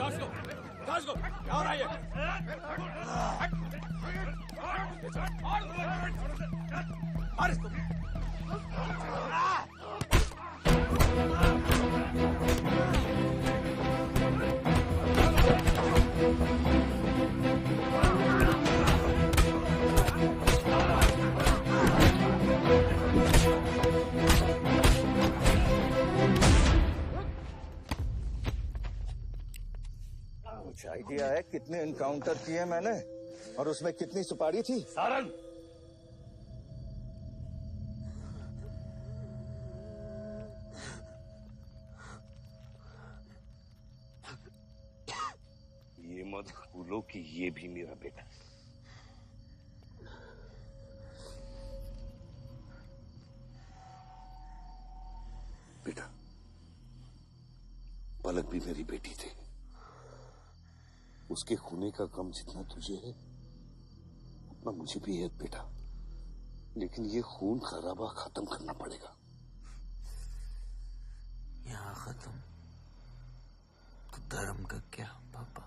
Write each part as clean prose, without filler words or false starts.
क्या हो रहा है ये? मार इसको। कुछ आइडिया है कितने एनकाउंटर किए मैंने और उसमें कितनी सुपारी थी? सारंग, ये मत भूलो कि ये भी मेरा बेटा है। बेटा, पलक भी मेरी बेटी थी। उसके खोने का गम जितना तुझे है उतना मुझे भी है बेटा, लेकिन ये खून खराबा खत्म करना पड़ेगा। यहाँ खत्म तो धर्म का क्या पापा?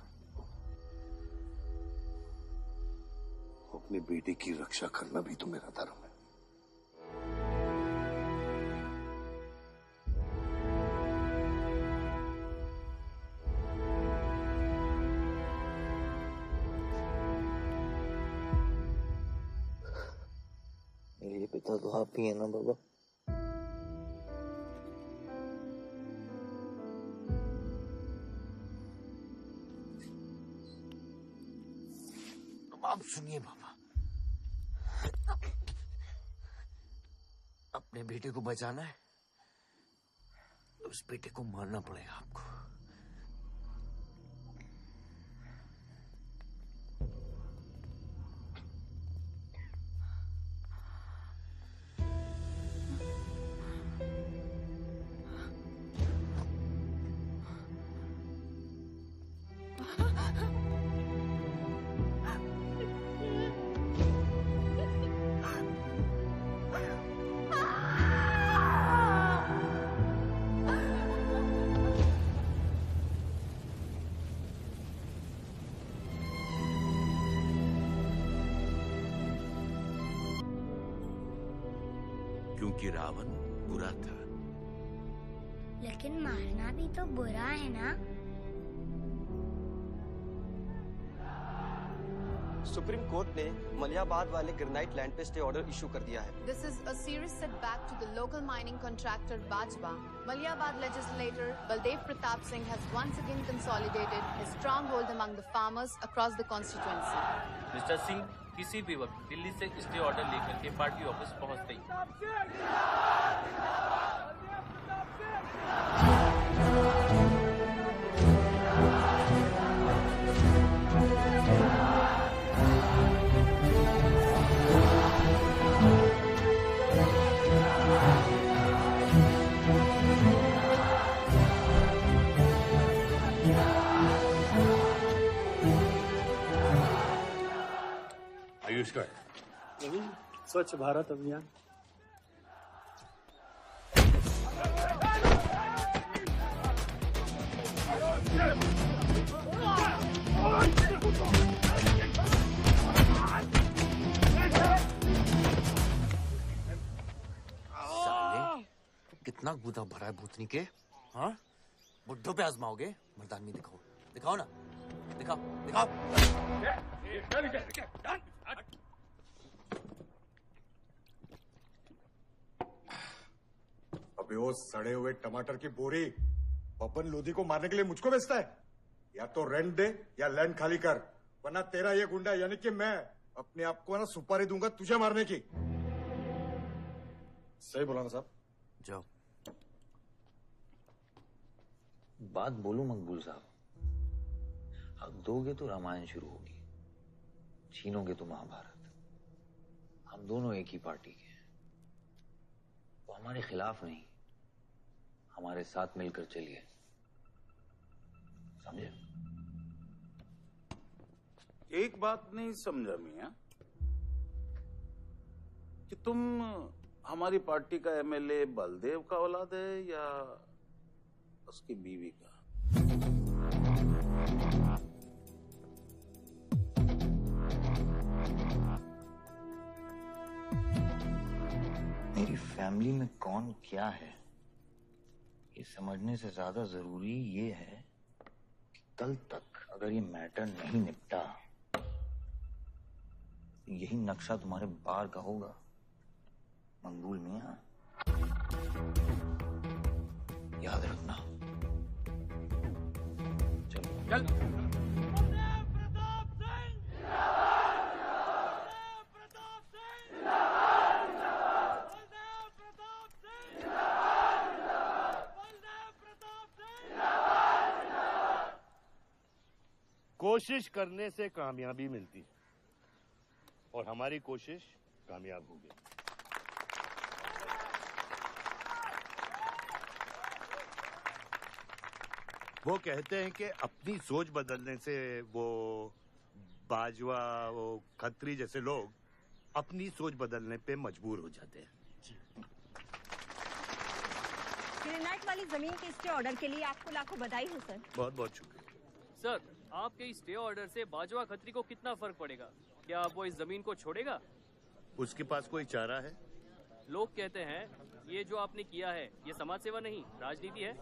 अपने बेटे की रक्षा करना भी तो मेरा धर्म है। मेरे पिता तो आप ही है ना बाबा? आप सुनिए बाबा, अपने बेटे को बचाना है तो उस बेटे को मारना पड़ेगा आपको। क्योंकि रावण बुरा था। लेकिन मारना भी तो बुरा है ना? सुप्रीम कोर्ट ने मलियाबाद वाले ग्रेनाइट लैंड पे स्टे ऑर्डर इशू कर दिया है। This is a serious setback to the local mining contractor Bajpa. Maliabad legislator Baldev Pratap Singh has once again consolidated his stronghold among the farmers across the constituency. Mister Singh किसी भी वक्त दिल्ली से stay order लेकर के party office पहुंचते ही आयुष्कर, स्वच्छ भारत अभियान। साले, कितना गुदा भरा है भूतनी के? हाँ, बुड्ढों पे आजमाओगे? मर्दानगी दिखाओ, दिखाओ ना, दिखाओ, दिखाओ। अबे वो सड़े हुए टमाटर की बोरी पवन लोधी को मारने के लिए मुझको बेचता है? या तो रेंट दे या लैंड खाली कर, वरना तेरा ये गुंडा यानी कि मैं अपने आप को ना सुपारी दूंगा तुझे मारने की। सही बोला ना साहब? जाओ। बात बोलूं मकबूल साहब, हक दोगे तो रामायण शुरू होगी, छीनोगे तो महाभारत। हम दोनों एक ही पार्टी के हैं, वो हमारे खिलाफ नहीं, हमारे साथ मिलकर चलिए, समझे? एक बात नहीं समझा मियां कि तुम हमारी पार्टी का एमएलए बलदेव का औलाद है या उसकी बीवी का? मेरी फैमिली में कौन क्या है ये समझने से ज्यादा जरूरी ये है कि कल तक अगर ये मैटर नहीं निपटा तो यही नक्शा तुम्हारे बार का होगा मंगूल मियां। याद रखना। चलो चल। कोशिश करने से कामयाबी मिलती है और हमारी कोशिश कामयाब होगी। वो कहते हैं कि अपनी सोच बदलने से वो बाजवा, वो खत्री जैसे लोग अपनी सोच बदलने पे मजबूर हो जाते हैं। ग्रेनाइट वाली जमीन के स्टे ऑर्डर के लिए आपको लाखों बधाई हो सर। बहुत बहुत शुक्रिया सर। आपके इस स्टे ऑर्डर से बाजवा खत्री को कितना फर्क पड़ेगा? क्या वो इस जमीन को छोड़ेगा? उसके पास कोई चारा है? लोग कहते हैं ये जो आपने किया है ये समाज सेवा नहीं राजनीति है।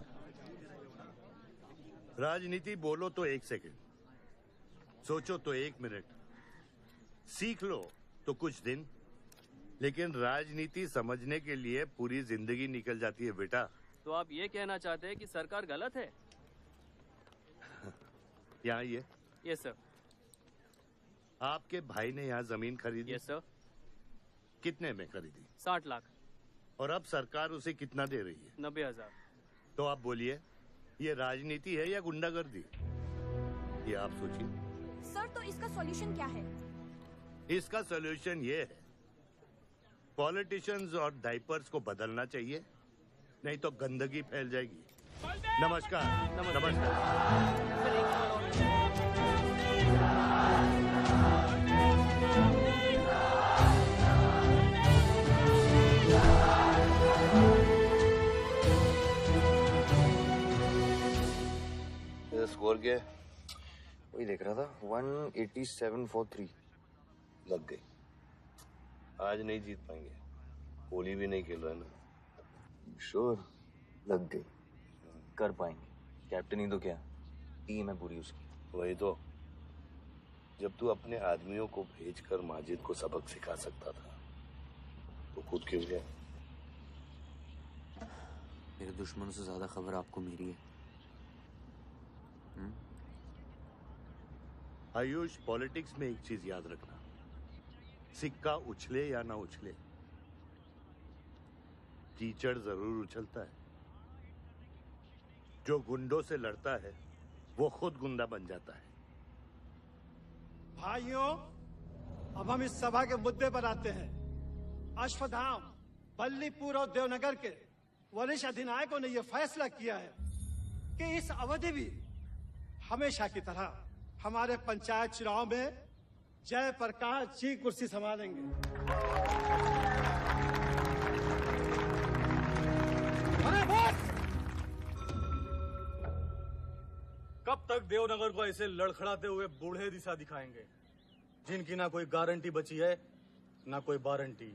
राजनीति बोलो तो 1 सेकंड, सोचो तो 1 मिनट, सीख लो तो कुछ दिन, लेकिन राजनीति समझने के लिए पूरी जिंदगी निकल जाती है बेटा। तो आप ये कहना चाहते हैं कि सरकार गलत है? यहाँ ये यस सर। आपके भाई ने यहाँ जमीन खरीदी? Yes sir. कितने में खरीदी? 60 लाख। और अब सरकार उसे कितना दे रही है? 90,000। तो आप बोलिए ये राजनीति है या गुंडागर्दी? ये आप सोचिए। सर तो इसका सॉल्यूशन क्या है? इसका सॉल्यूशन ये है, पॉलिटिशियंस और डाइपर्स को बदलना चाहिए, नहीं तो गंदगी फैल जाएगी। नमस्कार। नमस्कार। स्कोर क्या है? वही देख रहा था, 187 लग गई। आज नहीं जीत पाएंगे, होली भी नहीं खेल रहे ना। श्योर लग गई, कर पाएंगे। कैप्टन ही तो क्या, टीम है पूरी उसकी। वही तो, जब तू अपने आदमियों को भेजकर माजिद को सबक सिखा सकता था तो खुद क्यों गया? मेरे दुश्मनों से ज्यादा खबर आपको मेरी है। आयुष, पॉलिटिक्स में एक चीज याद रखना, सिक्का उछले या ना उछले, कीचड़ जरूर उछलता है। जो गुंडों से लड़ता है वो खुद गुंडा बन जाता है। भाइयों, अब हम इस सभा के मुद्दे पर आते हैं। अश्वत्थाम, बल्लीपुर और देवनगर के वरिष्ठ अधिनायकों ने यह फैसला किया है कि इस अवधि भी हमेशा की तरह हमारे पंचायत चुनाव में जयप्रकाश जी कुर्सी संभालेंगे। अरे बस! कब तक देवनगर को ऐसे लड़खड़ाते हुए बूढ़े दिशा दिखाएंगे, जिनकी ना कोई गारंटी बची है ना कोई वारंटी?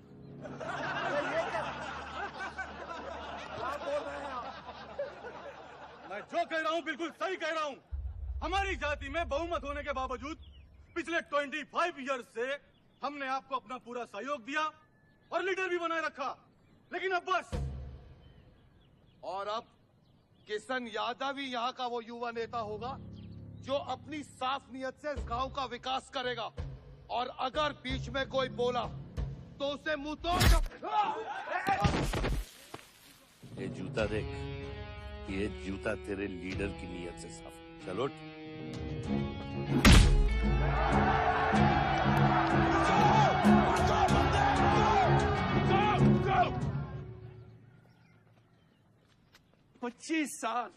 मैं जो कह रहा हूँ बिल्कुल सही कह रहा हूँ। हमारी जाति में बहुमत होने के बावजूद पिछले 25 ईयर्स से हमने आपको अपना पूरा सहयोग दिया और लीडर भी बनाए रखा, लेकिन अब बस। और अब किशन यादव ही यहाँ का वो युवा नेता होगा जो अपनी साफ नियत से इस गांव का विकास करेगा, और अगर बीच में कोई बोला तो उसे मुंह तोड़। ये जूता देख, ये जूता तेरे लीडर की नियत से साफ। चलो पच्चीस साल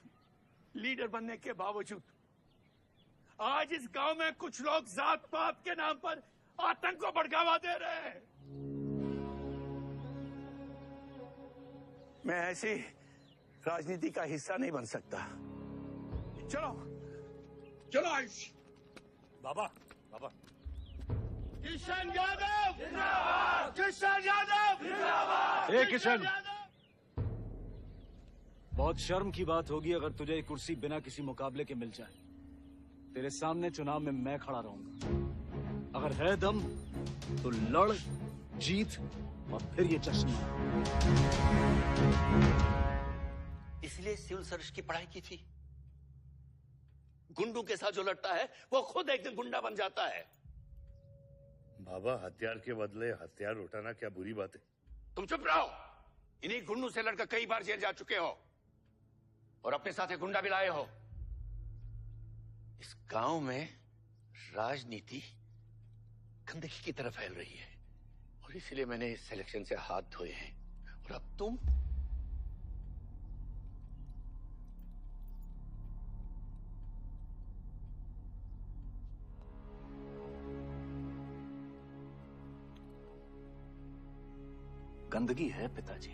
लीडर बनने के बावजूद आज इस गांव में कुछ लोग जात पात के नाम पर आतंक को बढ़ावा दे रहे हैं। मैं ऐसी राजनीति का हिस्सा नहीं बन सकता। चलो चलो आयुष। बाबा बाबा किशन यादव जिंदाबाद, किशन यादव जिंदाबाद। ए किशन, बहुत शर्म की बात होगी अगर तुझे ये कुर्सी बिना किसी मुकाबले के मिल जाए। तेरे सामने चुनाव में मैं खड़ा रहूंगा। अगर है दम तो लड़, जीत और फिर ये जश्न। इसलिए सिविल सर्विस की पढ़ाई की थी। गुंडों के साथ जो लड़ता है वो खुद एक दिन गुंडा बन जाता है। बाबा, हथियार के बदले हथियार उठाना क्या बुरी बात है? तुम चुप रहो। इन्हीं गुंडों से लड़कर कई बार जेल जा चुके हो और अपने साथ एक गुंडा भी लाए हो। इस गांव में राजनीति गंदगी की तरफ फैल रही है और इसलिए मैंने इस सिलेक्शन से हाथ धोए हैं। और अब तुम गंदगी है पिताजी,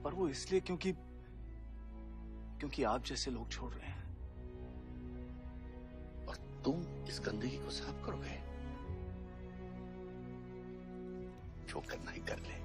पर वो इसलिए क्योंकि आप जैसे लोग छोड़ रहे हैं। और तुम इस गंदगी को साफ करोगे? जो करना ही कर ले।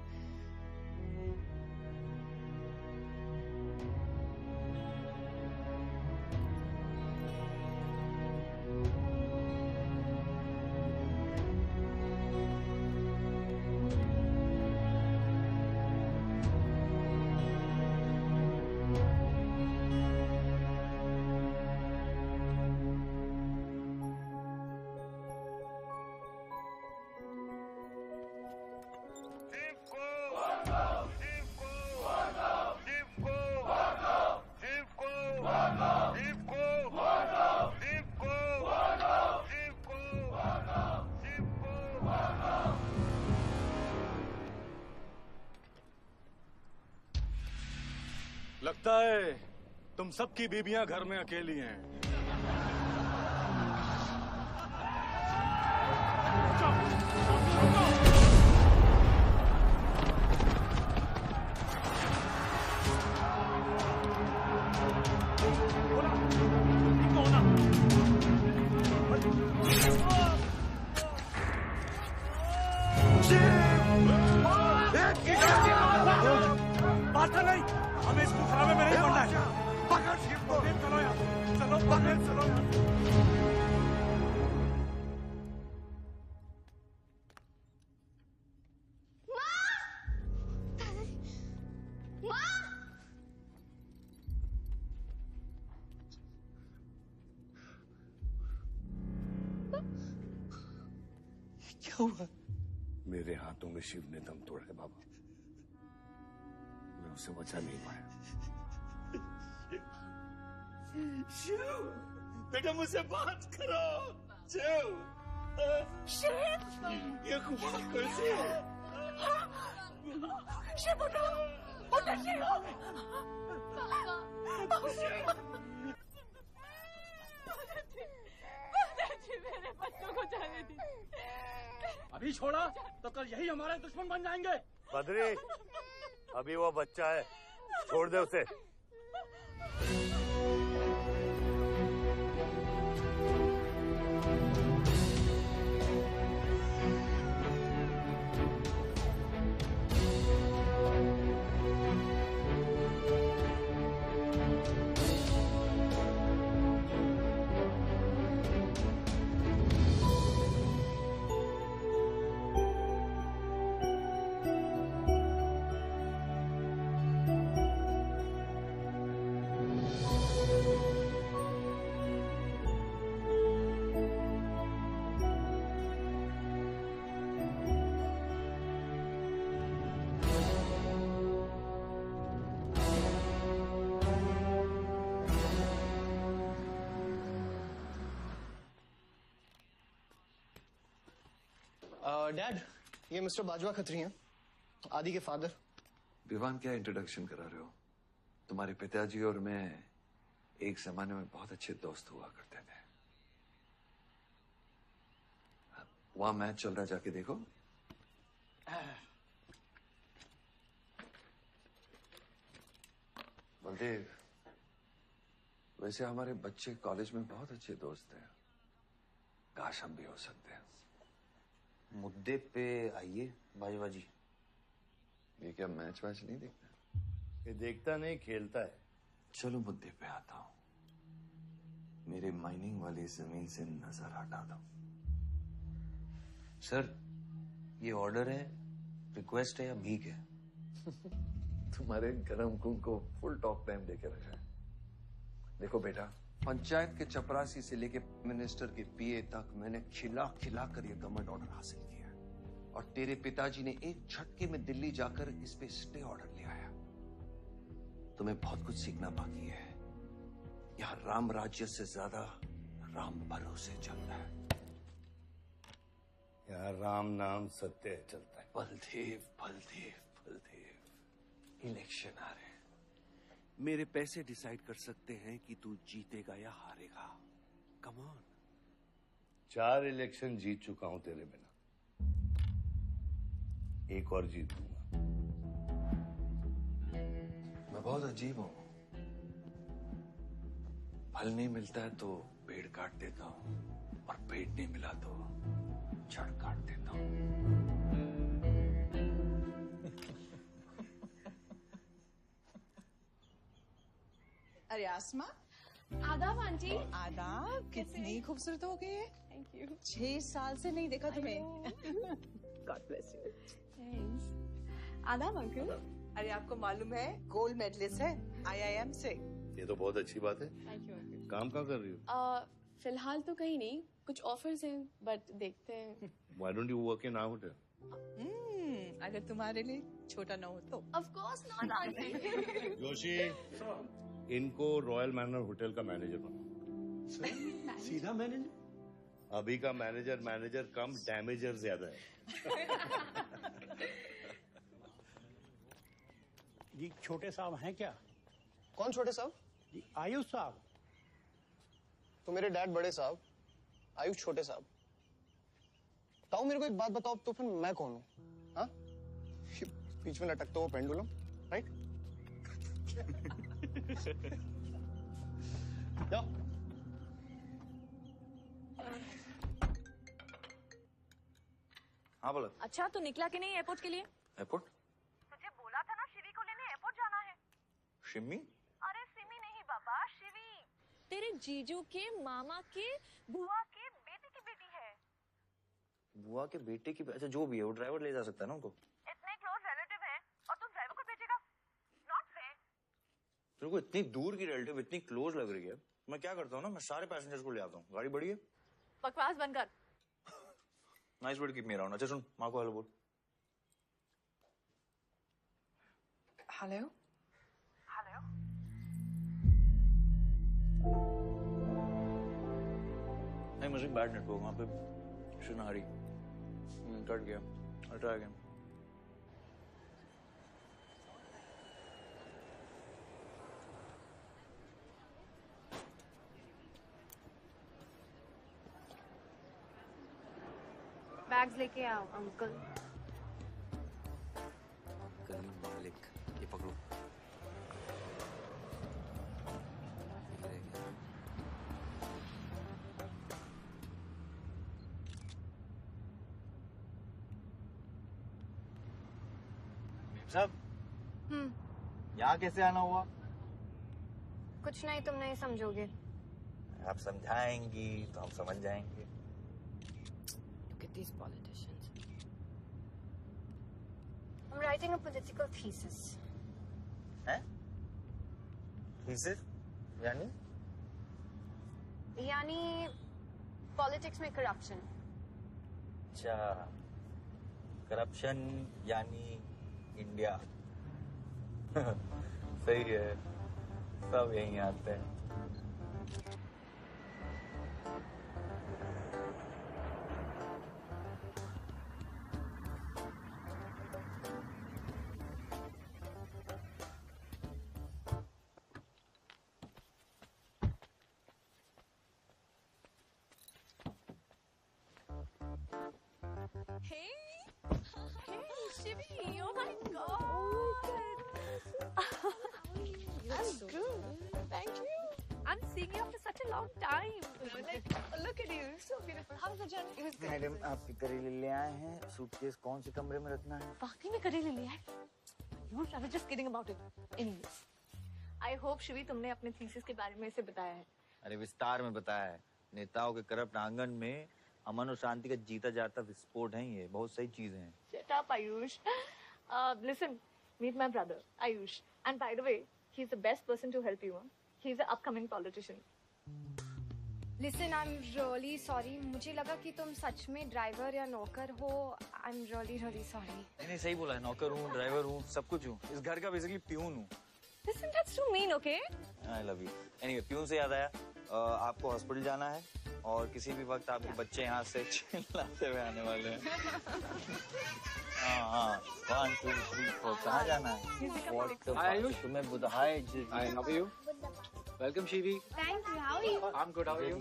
लगता है तुम सबकी बीबियां घर में अकेली हैं। बात नहीं, हमें इसको खराबे में नहीं पड़ना है। पकड़ शिव को। चलो यार, चलो पकड़, चलो यार। क्या हुआ? मेरे हाथों में शिव ने दम तोड़ा है बाबा। मैं उसे बचा नहीं पाया। शिव, बेटा मुझसे बात करो। शिव, शिव, ये खुदा कैसे है? शिव उठो, उठो शिव। मेरे बच्चों को जाने दी। अभी छोड़ा तो कल यही हमारे दुश्मन बन जाएंगे। बद्री, अभी वो बच्चा है, छोड़ दे उसे। डैड, ये मिस्टर बाजवा खत्री हैं, आदि के फादर। विवान, क्या इंट्रोडक्शन करा रहे हो? तुम्हारे पिताजी और मैं एक जमाने में बहुत अच्छे दोस्त हुआ करते थे। वहां मैच चल रहा, जाके देखो। बलदेव, वैसे हमारे बच्चे कॉलेज में बहुत अच्छे दोस्त हैं। काश हम भी हो सकते हैं। मुद्दे पे आइए बाजवा जी। ये क्या मैच वैच नहीं देखता? ये देखता नहीं, खेलता है। चलो मुद्दे पे आता हूँ। मेरे माइनिंग वाली जमीन से नजर हटा दो। सर, ये ऑर्डर है, रिक्वेस्ट है या भीख है? तुम्हारे गरम खून को फुल टॉक टाइम देके रखा है। देखो बेटा, पंचायत के चपरासी से लेके मिनिस्टर के पीए तक मैंने खिला खिला कर ये गवर्नमेंट ऑर्डर हासिल किया है। और तेरे पिताजी ने एक झटके में दिल्ली जाकर इस पे स्टे ऑर्डर ले आया। तुम्हें बहुत कुछ सीखना बाकी है। यहाँ राम राज्य से ज्यादा राम भरोसे चलता है। यहाँ राम नाम सत्य चलता है। बलदेव बलदेव बलदेव, इलेक्शन आ रहे हैं। मेरे पैसे डिसाइड कर सकते हैं कि तू जीतेगा या हारेगा। Come on. 4 इलेक्शन जीत चुका हूं तेरे बिना, एक और जीत दूंगा। मैं बहुत अजीब हूं। फल नहीं मिलता है तो पेड़ काट देता हूं, और पेड़ नहीं मिला तो जड़ काट देता हूं। अरे आसमा, आदाब आंटी। आदाब। कितनी खूबसूरत हो गई है। Thank you. 6 साल से नहीं देखा तुम्हें। God bless you. थैंक्स। आदाब अंकल। अरे आपको मालूम है गोल्ड मेडलिस्ट है IIM से। ये तो बहुत अच्छी बात है। Thank you uncle. काम क्या कर रही हो? फिलहाल तो कहीं नहीं, कुछ ऑफर्स हैं, बट देखते हैं। Why don't you work in our hotel? अगर तुम्हारे लिए छोटा ना हो तो। Of course not aunty. Joshi, इनको रॉयल मैनर होटल का मैनेजर बनाओ। सीधा मैनेजर? अभी का मैनेजर कम, डैमेजर ज्यादा है। जी छोटे साहब हैं क्या? कौन छोटे साहब? जी आयुष साहब। तो मेरे डैड बड़े साहब, आयुष छोटे साहब। ताऊ मेरे को एक बात बताओ, तो फिर मैं कौन हूँ? हाँ? बीच में लटकता हुआ पेंडुलम, राइट? जाओ। हाँ बोला। अच्छा, तो निकला कि नहीं एयरपोर्ट के लिए? एयरपोर्ट? तुझे बोला था ना शिवी को लेने एयरपोर्ट जाना है। शिमी? अरे सिमी नहीं बाबा, शिवी। तेरे जीजू के मामा के बुआ के बेटे की बेटी है। बुआ के बेटे की? अच्छा जो भी है, वो ड्राइवर ले जा सकता है ना उनको? इतने क्लोज रिलेटिव हैं और तुम ड्राइवर को भेजेगा? Not fair. तेरे को इतनी दूर की रिलेटिव इतनी क्लोज लग रही है। मैं क्या करता हूँ ना, मैं सारे पैसेंजर्स को ले आता हूँ। गाड़ी बड़ी है। बकवास बंद कर। Nice word, keep me around. अच्छा सुन, माँ को हेलो बोल। हेलो। हेलो। नहीं, मुझे बैड नेटवर्क वहाँ पे। शुन हरी कट गया। I'll try again. बैग्स लेके आओ अंकल। गली मालिक, ये पकड़ो। साहब, यहाँ कैसे आना हुआ? कुछ नहीं, तुम नहीं समझोगे। आप समझाएंगी तो हम समझ जाएंगे। Look at these politicians. I'm writing a political thesis. हैं? Thesis? यानी? यानी पॉलिटिक्स में करप्शन। अच्छा, करप्शन यानी इंडिया। सही है, सब यहीं आते हैं। Shivi, oh my God. I'm good. Thank you. I'm seeing you after such a long time. Like, look at you, so beautiful. How was the journey? It was good. Madam आपके करेले ले आए हैं। सूटकेस कौन से कमरे में रखना है? वाकई में करेले ले आए? I was just kidding about it. Anyways, I hope Shivi तुमने अपने थीसिस के बारे में इसे बताया है। अरे विस्तार में बताया है। नेताओं के करप्ट आंगन में अमन और शांति का जीता जाता विस्फोट है ये। बहुत सही चीजें हैं। Shut up, Ayush. Listen, meet my brother, Ayush. And by the way, he's the best person to help you. Huh? He's an upcoming politician. Listen, I'm really sorry. मुझे लगा कि तुम सच में ड्राइवर या नौकर हो. I'm really sorry. नहीं सही बोला है। नौकर हूँ, ड्राइवर हूँ, सब कुछ हूँ। इस घर का बेसिकली प्यून हूँ। Listen, that's too mean, okay? I love you. Anyway, peon से याद आया, आपको हॉस्पिटल जाना है और किसी भी वक्त आपके बच्चे यहाँ से चिल्लाते हुए आने वाले हैं। हाँ 1 2 3 4 कहाँ जाना है? आयुष तुम्हें बुधाई Hi, how are you? Welcome, Shivi. Thank you. How are you? I'm good. How are you?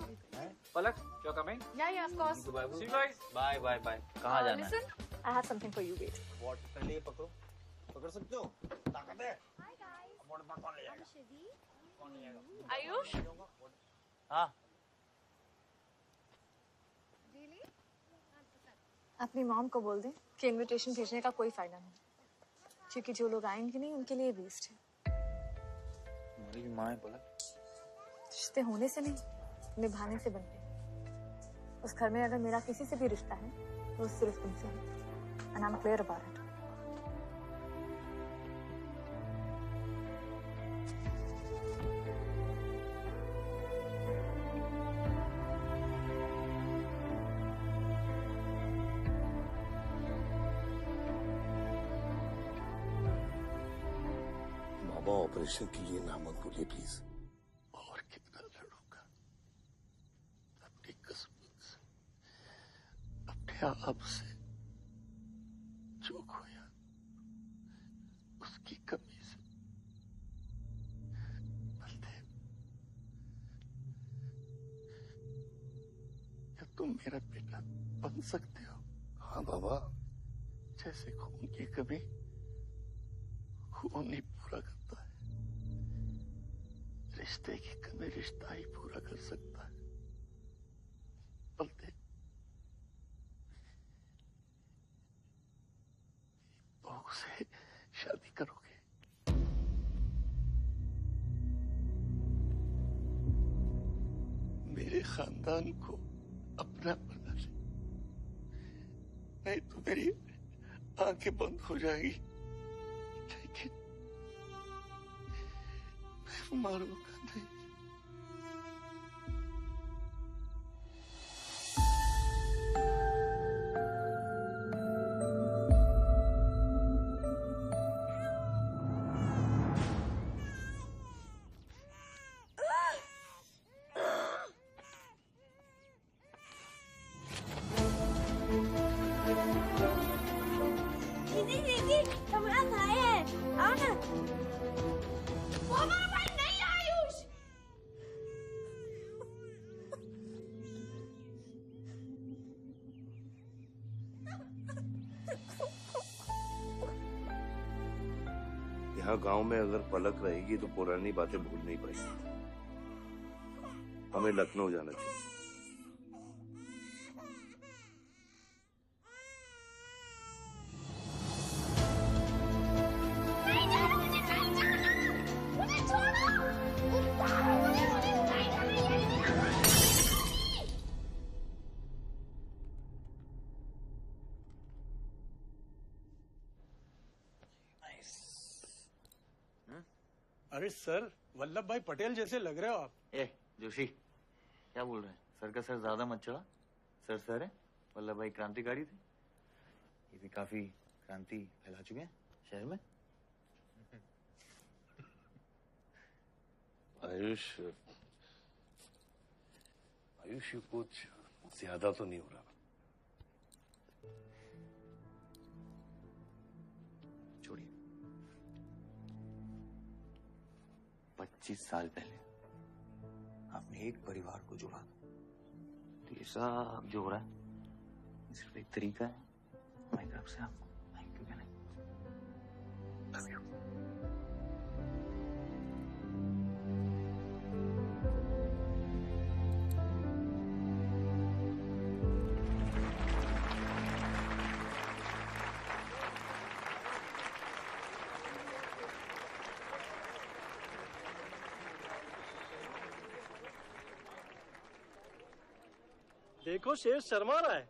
Palak, you're coming? Yeah, of course. See you guys. Bye. कहाँ जाना है? Listen, I have something for you. Wait. What? पहले ये पकड़ो। पकड़ सकते हो? ताकत है? Hi guys. कौन ले जाएगा? I'm Shivi. कौन ले जाएगा? Ayush? हाँ। Really? अपनी मॉम को बोल दे कि इनविटेशन भेजने का कोई फायदा नहीं, क्योंकि जो लोग आएंगे नहीं उनके लिए वेस्ट है। मेरी माँ है पलक। रिश्ते होने से नहीं, निभाने से बनते हैं। उस घर में अगर मेरा किसी से भी रिश्ता है तो वो सिर्फ तुमसे है। And I'm clear about it. Baba operation के लिए ना मत बोलिए प्लीज। और कितना लड़ूंगा अपनी किस्मत से, अपने आप से। जो खोया उसकी कमी से। बलदेव, क्या तुम मेरा बेटा बन सकते हो? हाँ बाबा, जैसे खून की कमी खून ही पूरा करता है, रिश्ते की कमी रिश्ता ही पूरा कर सकता है। बलदेव, बहू से शादी करोगे? मेरे खानदान को अपना बना ले, नहीं तो मेरी आंखें बंद हो जाएगी। लेकिन मैं मारूंगा नहीं। दीदी, कमरा खाए हैं। आओ ना। वो हमारा भाई नहीं है, आयुष। यहाँ गांव में अगर पलक रहेगी तो पुरानी बातें भूल नहीं पाएगी। हमें लखनऊ जाना चाहिए। अरे सर, वल्लभ भाई पटेल जैसे लग रहे हो आप। जोशी, क्या बोल रहे हैं? सर का सर ज्यादा मत चढ़ा। सर है। वल्लभ भाई क्रांतिकारी थे। ये भी काफी क्रांति फैला चुके हैं शहर में। आयुष, कुछ ज्यादा तो नहीं हो रहा? छोड़िए। 25 साल पहले आपने एक परिवार को जोड़ा, तो ये सब जो हो रहा है सिर्फ एक तरीका है हमारी तरफ से आपको थैंक यू कहने। Love you. देखो शेर शर्मा रहा है।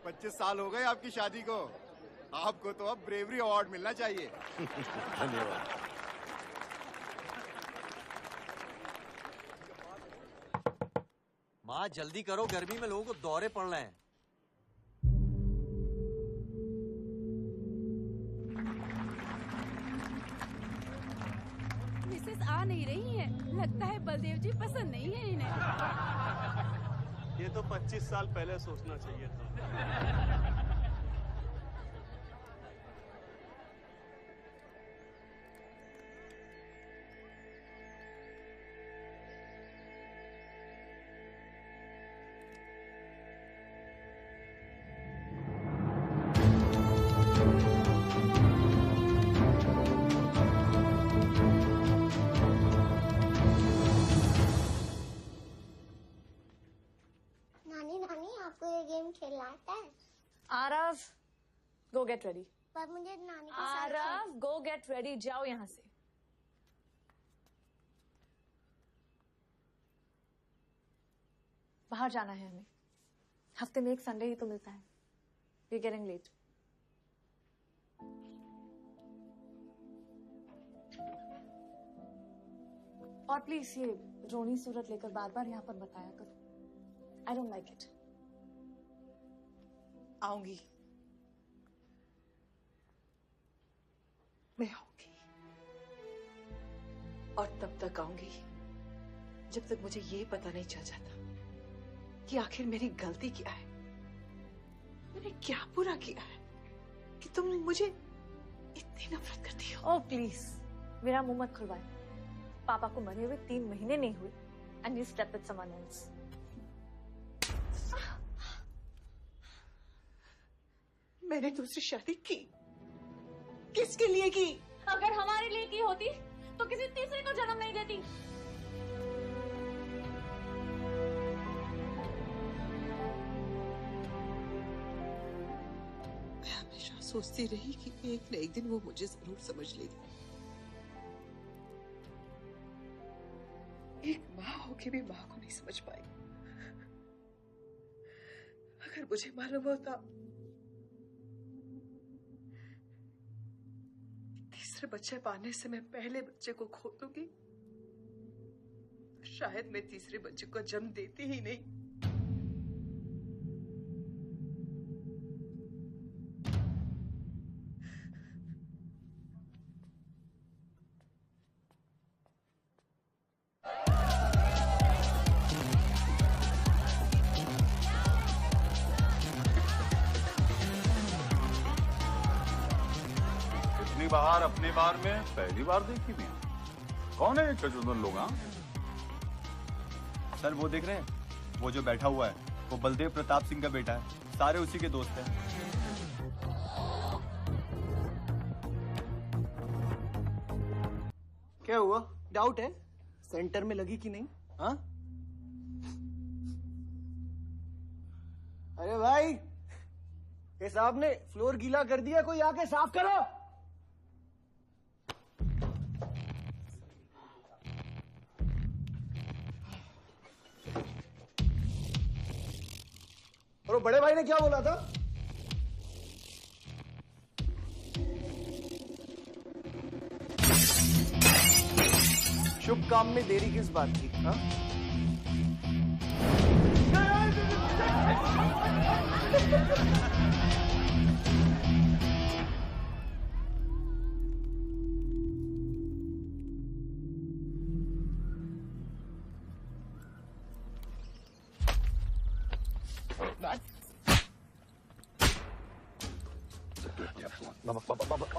25 साल हो गए आपकी शादी को। आपको तो अब ब्रेवरी अवार्ड मिलना चाहिए। धन्यवाद। माँ जल्दी करो, गर्मी में लोगों को दौरे पड़ रहे हैं। मिसेस आ नहीं रही है, लगता है बलदेव जी पसंद नहीं है इन्हें। ये तो 25 साल पहले सोचना चाहिए था। खेलना आता है? Aarav, go get ready. पर मुझे नानी के साथ आरव, go get ready. जाओ यहाँ से। बाहर जाना है हमें। हफ्ते में एक संडे ही तो मिलता है। We're getting late. और प्लीज ये रोनी सूरत लेकर बार बार यहाँ पर बताया करो। I don't like it. आऊंगी, मैं आऊंगी, और तब तक आऊंगी जब तक मुझे ये पता नहीं चल जाता कि आखिर मेरी गलती क्या है। मैंने क्या बुरा किया है कि तुम मुझे इतनी नफरत करती हो? ओह प्लीज, मेरा मुंह मत खुलवाए। पापा को मरे हुए 3 महीने नहीं हुए and you slept with someone else. मैंने दूसरी शादी की, किसके लिए की? अगर हमारे लिए की होती तो किसी तीसरे को जन्म नहीं देती। मैं हमेशा सोचती रही कि एक न एक दिन वो मुझे जरूर समझ लेगी। एक माँ होके भी माँ को नहीं समझ पाई। अगर मुझे मालूम होता तीसरे बच्चे पाने से मैं पहले बच्चे को खो दूंगी, शायद मैं तीसरे बच्चे को जन्म देती ही नहीं। बाहर अपने बार में पहली बार देखी भी। कौन है ये चचुंदन लोग? सर वो देख रहे हैं, वो जो बैठा हुआ है वो बलदेव प्रताप सिंह का बेटा है। सारे उसी के दोस्त हैं। क्या हुआ? डाउट है सेंटर में लगी कि नहीं? हाँ? अरे भाई, ये साहब ने फ्लोर गीला कर दिया, कोई आके साफ करो। और बड़े भाई ने क्या बोला था? शुभ काम में देरी किस बात की? हाँ?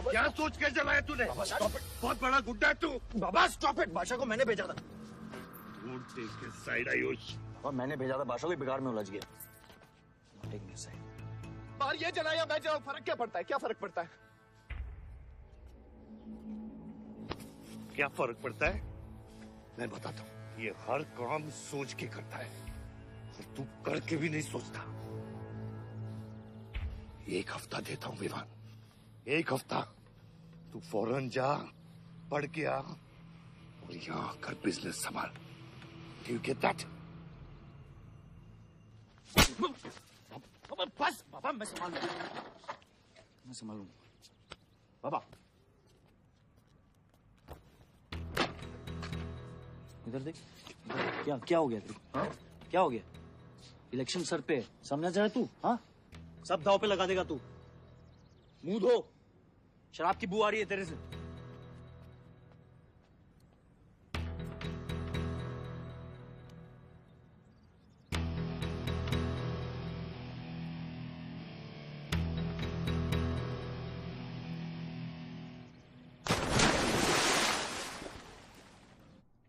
क्या सोच के चलाया तूने? बहुत बड़ा गुड्डा है तू। बाबा स्टॉप इट। बादशाह को मैंने भेजा था। साइड आयुष। और मैंने भेजा था, बादशाह को बिगाड़ में उलझ गया। बाहर ये जला या मैं जलाऊं, फर्क क्या पड़ता है? क्या फर्क पड़ता है? क्या फर्क पड़ता है? मैं बताता हूँ। ये हर काम सोच के करता है और तू करके भी नहीं सोचता। 1 हफ्ता देता हूँ विवान, 1 हफ्ता। तू फौरन जा, पढ़ के आ और यहाँ आकर बिजनेस संभाल। Do you get that? बस बाबा, मैं संभाल लूंगा, मैं संभाल लूंगा। बाबा इधर देख, क्या क्या हो गया तेरे को? हाँ? क्या हो गया? इलेक्शन सर पे समझा जाए तू? हाँ, सब दाव पे लगा देगा तू। मुंह धो, शराब की बू आ रही है तेरे से।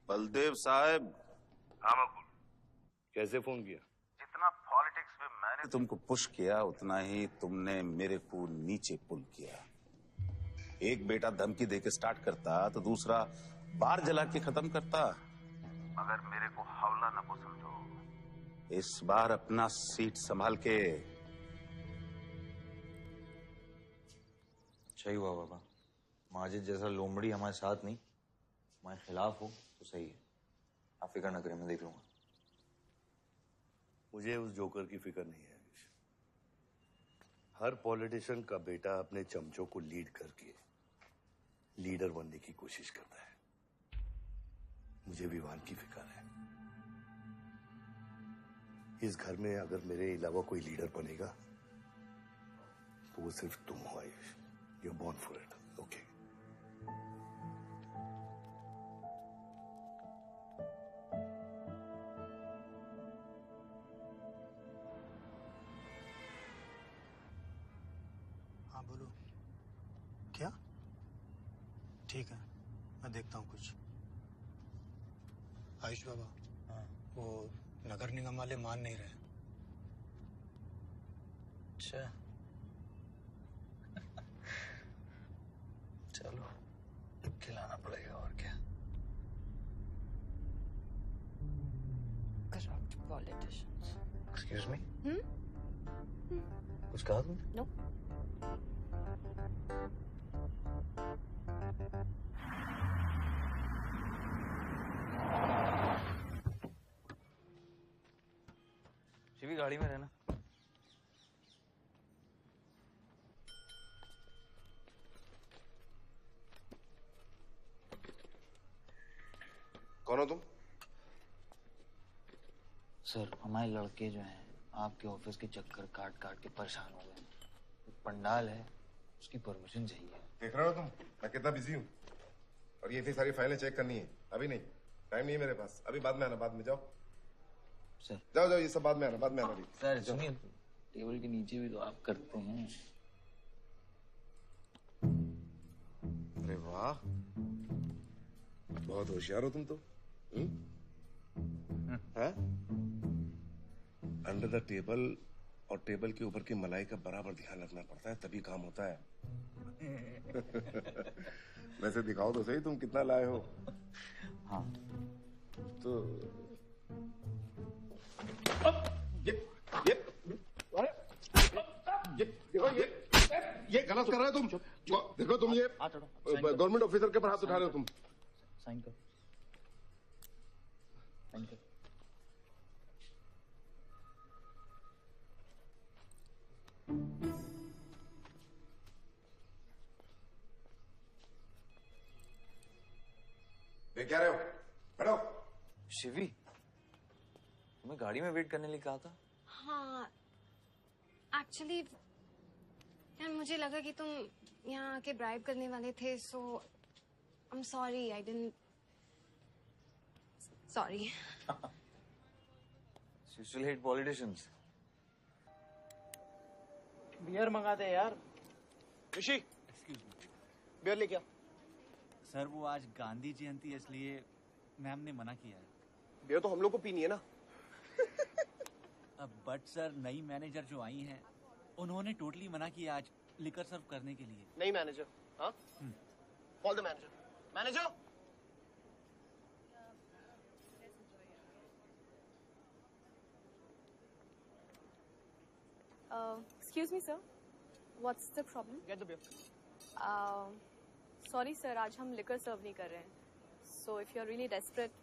बलदेव साहब। हाँ मकबूल, कैसे फोन किया? जितना पॉलिटिक्स में मैंने तुमको पुश किया उतना ही तुमने मेरे को नीचे पुल किया। एक बेटा धमकी देके स्टार्ट करता तो दूसरा बार जला के खत्म करता। मगर मेरे को हौला न को समझो। इस बार अपना सीट संभाल के। सही हुआ बाबा, माजिद जैसा लोमड़ी हमारे साथ नहीं, हमारे खिलाफ हो तो सही है। आप फिक्र न करें, मैं देख लूंगा। मुझे उस जोकर की फिक्र नहीं है। हर पॉलिटिशियन का बेटा अपने चमचों को लीड करके लीडर बनने की कोशिश करता है। मुझे विवान की फिक्र है। इस घर में अगर मेरे अलावा कोई लीडर बनेगा तो वो सिर्फ तुम हो Ayush. You are born for it, okay? हाँ बोलो। क्या? ठीक है, मैं देखता हूँ कुछ। आयुष बाबा, वो नगर निगम वाले मान नहीं रहे। अच्छा, चलो खिलाना पड़ेगा और क्या। Corrupt politicians. Excuse me, Hmm? कुछ कहा तुमने? No. शिवी गाड़ी में रहना। कौन हो तुम? सर, हमारे लड़के जो हैं आपके ऑफिस के चक्कर काट काट के परेशान हो गए। एक पंडाल है, उसकी परमिशन चाहिए। देख रहे हो तुम मैं कितना बिजी हूँ, और ये इतनी सारी फाइलें चेक करनी है। अभी नहीं, टाइम नहीं है मेरे पास। अभी बाद में आना, बाद में जाओ। सर जाओ जाओ, ये सब बाद में आना, बाद में आना। अभी सर सुनिए, टेबल के नीचे भी तो आप करते हैं। अरे वाह, बहुत होशियार हो तुम तो। अंडर द टेबल और टेबल के ऊपर की मलाई का बराबर ध्यान रखना पड़ता है, तभी काम होता है। वैसे दिखाओ तो सही तुम कितना लाए हो। हाँ तो ये गलत कर रहे हो तुम। देखो तुम ये गवर्नमेंट ऑफिसर के ऊपर हाथ उठा रहे हो तुम। साइन कर, साइन कर। देख क्या रहे हो? बैठो। शिवी, तुम्हें गाड़ी में वेट करने लिए कहा था। हाँ, एक्चुअली यार मुझे लगा कि तुम यहाँ आके ब्राइब करने वाले थे, so I am sorry, I didn't. Sorry. You still hate politicians. Beer मंगा दे यार। ऋषि, बियर ले क्या? सर वो आज गांधी जयंती है, इसलिए मैम ने मना किया है। बियर तो हम लोग को पीनी है ना। अब बट सर, नई मैनेजर जो आई हैं उन्होंने टोटली मना किया आज लिकर सर्व करने के लिए। नहीं मैनेजर, हाँ? Call the manager. Manager, Excuse me, sir. What's the problem? get the beer. Sorry, sir. आज हम liquor serve नहीं कर रहे हैं. So if you're really desperate,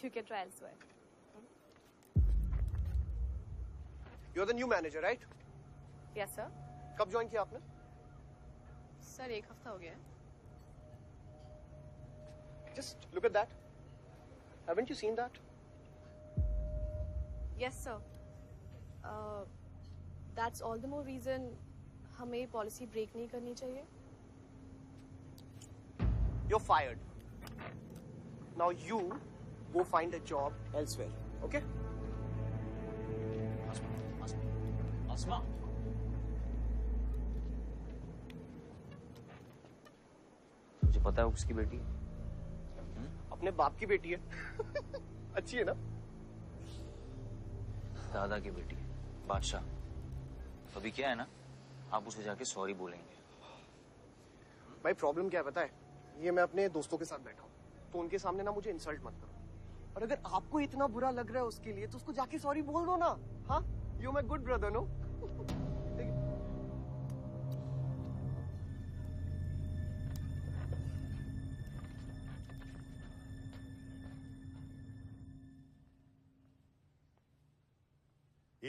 you can try elsewhere. You're the new manager, right? Yes, sir. कब join किया आपने? Sir 1 हफ्ता हो गया है. Just look at that. Haven't you seen that? Yes, sir. That's all the more reason हमें policy break नहीं करनी चाहिए. You're fired. Now you go find a job elsewhere. Okay? आसमा, तुझे पता है वो किसकी बेटी है? अपने बाप की बेटी है. अच्छी है ना? दादा की बेटी है, बादशाह. अभी क्या है ना, आप उसे जाके सॉरी बोलेंगे. भाई प्रॉब्लम क्या है पता है? ये मैं अपने दोस्तों के साथ बैठा हूँ, तो उनके सामने ना मुझे इंसल्ट मत करो. और अगर आपको इतना बुरा लग रहा है उसके लिए, तो उसको जाके सॉरी बोल दो ना. हाँ, you my good brother, no?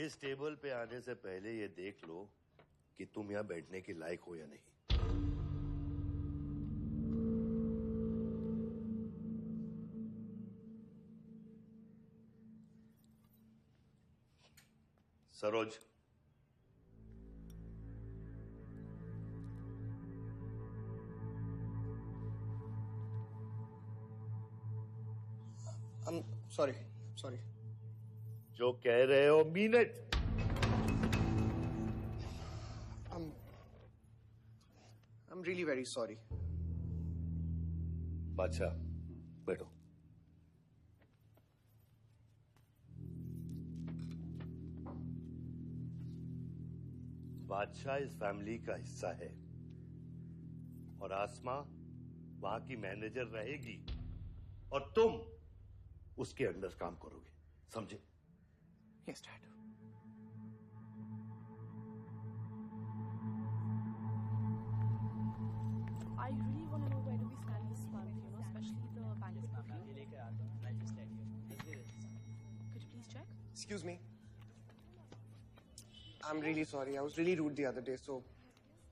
इस टेबल पे आने से पहले ये देख लो कि तुम यहाँ बैठने के लायक हो या नहीं. सरोज, सॉरी. जो कह रहे हो mean it. I'm really very sorry. बादशाह, बैठो. बादशाह इस फैमिली का हिस्सा है और आसमा वहां की मैनेजर रहेगी और तुम उसके अंडर काम करोगे, समझे? Yes, Dad. I really want to know where do we stand this month, you know, especially the bank review. Could you please check? Excuse me. I'm really sorry. I was really rude the other day, so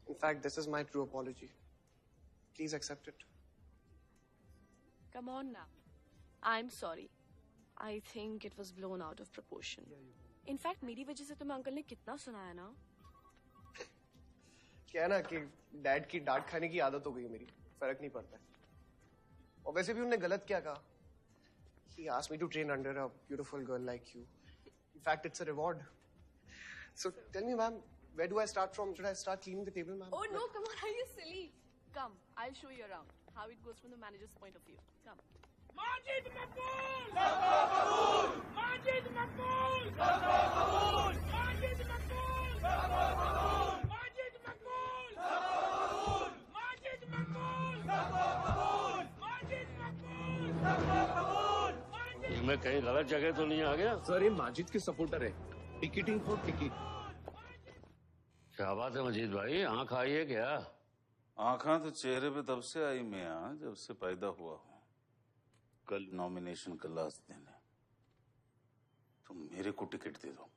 in fact, this is my true apology. Please accept it. Come on now. I'm sorry. I think it was blown out of proportion. In fact, मेरी वजह से तुम्हें uncle ने कितना सुनाया ना? क्या है ना कि डैड की डांट खाने की आदत हो गई है मेरी. फर्क नहीं पड़ता है. और वैसे भी उन्होंने गलत क्या कहा? He asked me to train under a beautiful girl like you. In fact, it's a reward. So tell me, ma'am, where do I start from? Should I start cleaning the table, ma'am? Oh no, come on, are you silly? Come, I'll show you around how it goes from the manager's point of view. Come. Majid मकबूल! सबका कबूल! माजिद मकबूल! सबका कबूल! माजिद मकबूल! सबका कबूल! माजिद मकबूल! सबका कबूल! माजिद मकबूल! सबका कबूल! माजिद मकबूल! सबका कबूल! मैं कहीं गलत जगह तो नहीं आ गया? सर, ये माजिद के सपोर्टर है. Ticketing for ticket. क्या बात है मजीद भाई, आंख आई है क्या? आंखा तो चेहरे पे तब से आई मियां जब से पैदा हुआ हूं. कल नॉमिनेशन का लास्ट दिन है, तो मेरे को टिकट दे दो.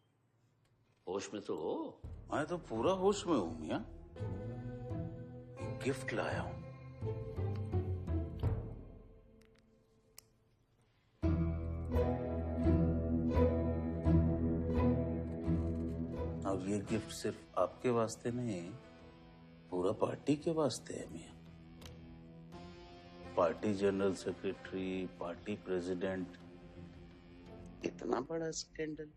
होश में तो हो? मैं तो पूरा होश में हूं मियां. गिफ्ट लाया हूं. अब ये गिफ्ट सिर्फ आपके वास्ते नहीं, पूरा पार्टी के वास्ते है मियां. Party general secretary, party president, इतना बड़ा scandal.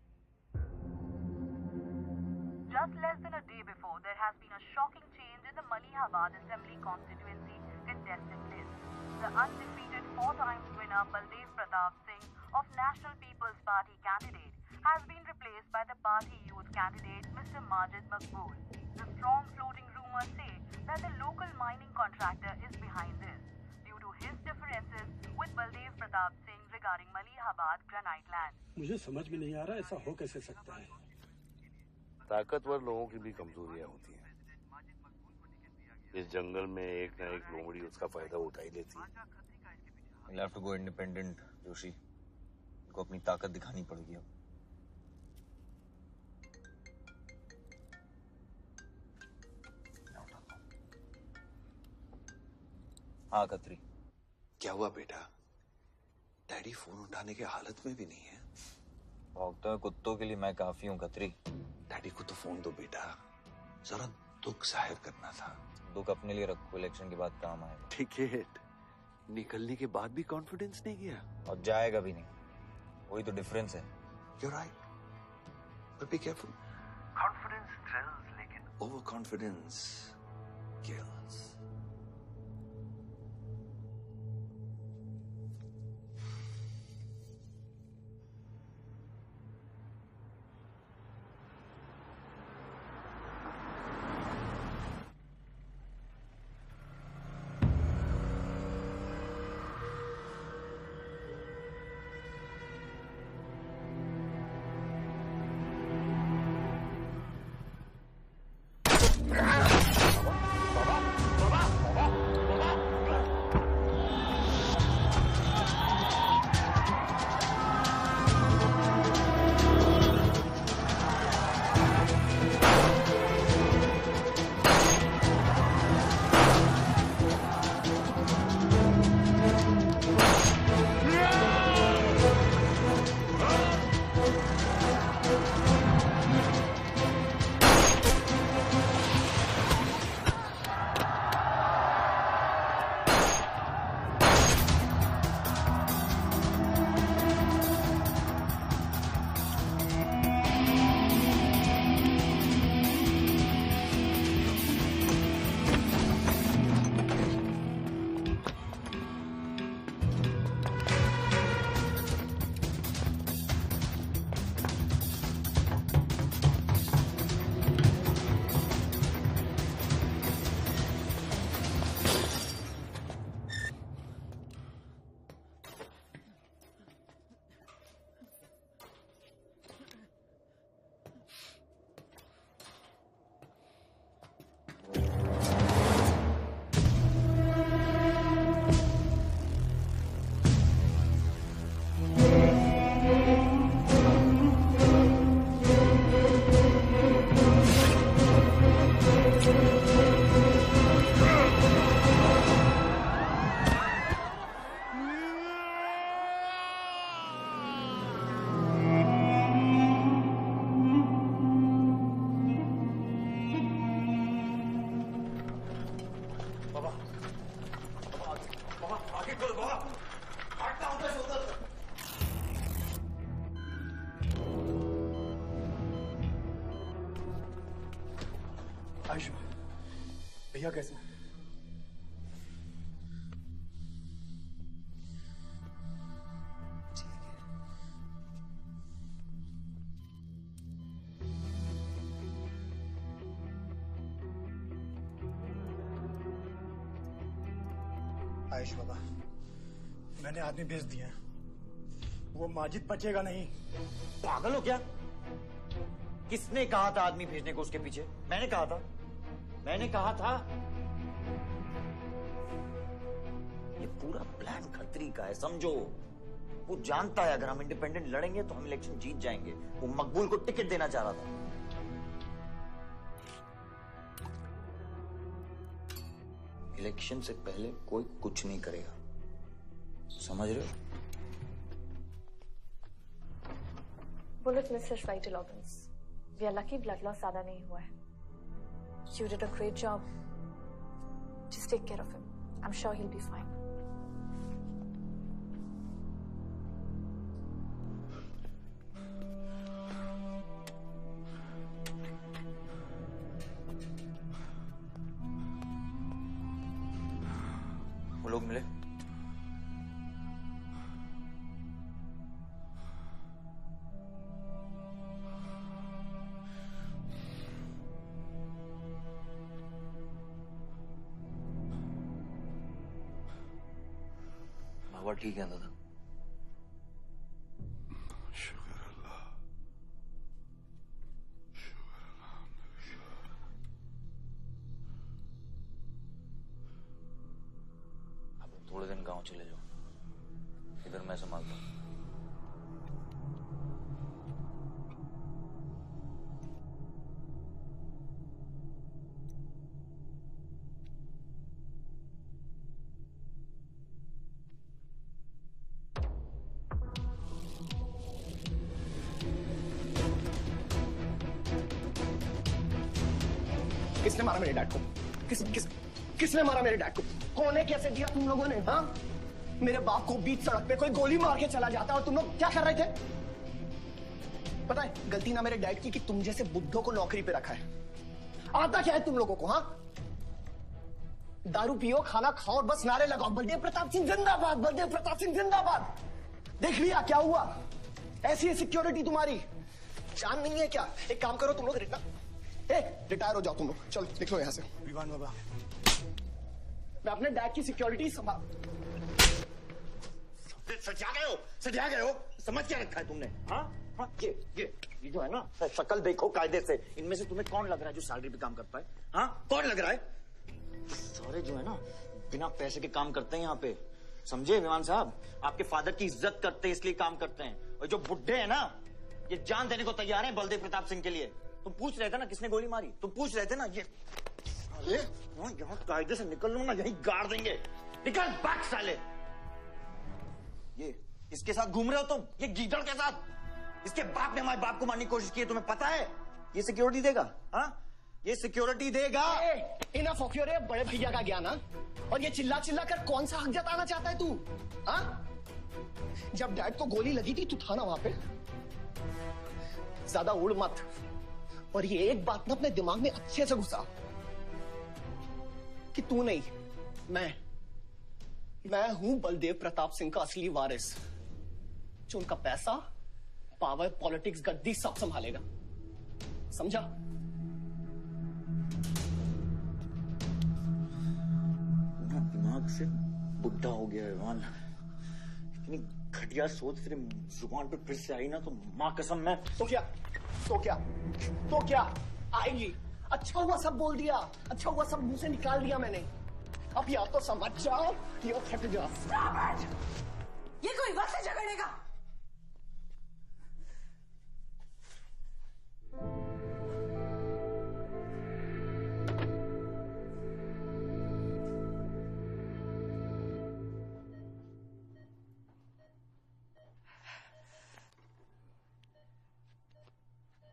Just less than a day before, there has been a shocking change in the Malihabad Assembly constituency contestant list. The undefeated 4-time winner Baldev Pratap Singh of National People's Party candidate has been replaced by the party youth candidate Mr. Majid Maqbool. The strong floating rumors say that the local mining contractor is behind this due to his differences with Baldev Pratap Singh regarding Malihabad granite land. मुझे समझ में नहीं आ रहा ऐसा हो कैसे सकता है. ताकतवर लोगों की भी कमजोरियां होती हैं. इस जंगल में एक ना एक लोमड़ी उसका फायदा उठा ही लेती है. You'll have to go independent, Joshi. को अपनी ताकत दिखानी पड़ेगी अब. हाँ खत्री। क्या हुआ बेटा? डैडी फोन उठाने की हालत में भी नहीं है। भौंकते हुए कुत्तों के लिए मैं काफी हूँ खत्री। डैडी को तो फोन दो बेटा, जरा दुख जाहिर करना था। दुख अपने लिए रखो, इलेक्शन के बाद काम आएगा। टिकट निकलने के बाद भी कॉन्फिडेंस नहीं गया और जाएगा भी नहीं, वही तो डिफरेंस है। You're right, but be careful. Confidence thrills, लेकिन overconfidence kills. आयुष भैया कैसे? आयुष बाबा, मैंने आदमी भेज दिया, वो माजिद बचेगा नहीं। पागल हो क्या? किसने कहा था आदमी भेजने को उसके पीछे? मैंने कहा था, मैंने कहा था। ये पूरा प्लान खत्री का है, समझो। वो जानता है अगर हम इंडिपेंडेंट लड़ेंगे तो हम इलेक्शन जीत जाएंगे। वो मकबूल को टिकट देना चाह रहा था। इलेक्शन से पहले कोई कुछ नहीं करेगा, समझ रहे हो? Bullet misses vital organs. We are lucky blood loss ज्यादा नहीं हुआ है। You did a great job. Just take care of him. I'm sure he'll be fine. वो लोग मिले? बाबा ठीक है दादा? शुक्र अल्लाह, अब थोड़े दिन गांव चले जाओ, इधर मैं संभालता हूँ। किसने मारा मेरे डैड को? किसने मारा मेरे डैड को? कौन है? कैसे दिया तुम लोगों ने? हाँ, मेरे बाप को बीच सड़क पे कोई गोली मार के चला जाता और तुम लोग क्या कर रहे थे? पता है गलती ना मेरे डैड की कि तुम जैसे बुद्धों को नौकरी पे रखा है। आता क्या है तुम लोगों को? हाँ, दारू पियो, खाना खाओ और बस नारे लगाओ, बलदेव प्रताप सिंह जिंदाबाद, बलदेव प्रताप सिंह जिंदाबाद। देख लिया क्या हुआ? ऐसी है सिक्योरिटी तुम्हारी, जान नहीं है क्या? एक काम करो तुम लोग, रिटायर हो जाओ तुम लोग, चलो निकलो यहाँ से। विवान बाबा, मैं अपने डैड की सिक्योरिटी संभाल। सजा गए हो, समझ क्या रखा है तुमने? हाँ हाँ, ये जो है ना, शक्ल देखो कायदे से, इनमें से तुम्हें कौन लग रहा है जो सैलरी पे काम करता है? हाँ, कौन लग रहा है? सारे जो है ना बिना पैसे के काम करते हैं यहाँ पे, समझे विमान साहब? आपके फादर की इज्जत करते हैं इसलिए काम करते हैं, और जो बुड्ढे हैं ना ये जान देने को तैयार हैं बलदेव प्रताप सिंह के लिए। तुम पूछ रहे थे ना किसने गोली मारी, तुम पूछ रहे थे ना। ये अरे यहाँ कायदे से निकल लो ना, यहीं गाड़ देंगे। निकल भाग साले। ये इसके साथ घूम रहे हो तुम, ये गीदड़ के साथ। इसके बाप ने हमारे बाप को मारने की कोशिश की है, तुम्हें पता है? ये सिक्योरिटी देगा? हाँ, ये सिक्योरिटी देगा। इनफ ऑफ योर बड़े भैया का ज्ञान, और ये चिल्ला चिल्ला कर कौन सा हक जताना चाहता है तू? हाँ, जब डैड को गोली लगी थी तू था ना वहां पे? ज्यादा उड़ मत, और ये एक बात ना अपने दिमाग में अच्छे से घुसा कि तू नहीं, मैं हूं बलदेव प्रताप सिंह का असली वारिस, जो उनका पैसा, पावर, पॉलिटिक्स, गद्दी सब संभालेगा, समझा? दिमाग से बुढ़ा हो गया है विमान, इतनी घटिया सोच तेरे जुबान पे फिर से आई ना तो मां कसम मैं तो क्या आएगी? अच्छा हुआ सब बोल दिया, अच्छा हुआ सब मुंह से निकाल दिया मैंने। अब या तो समझ जाओ या फट जाओ। ये कोई वक्त है झगड़ने का?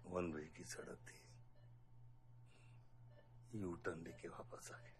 वन वे की सड़क थी, यू टर्न लेके वापस आ गए।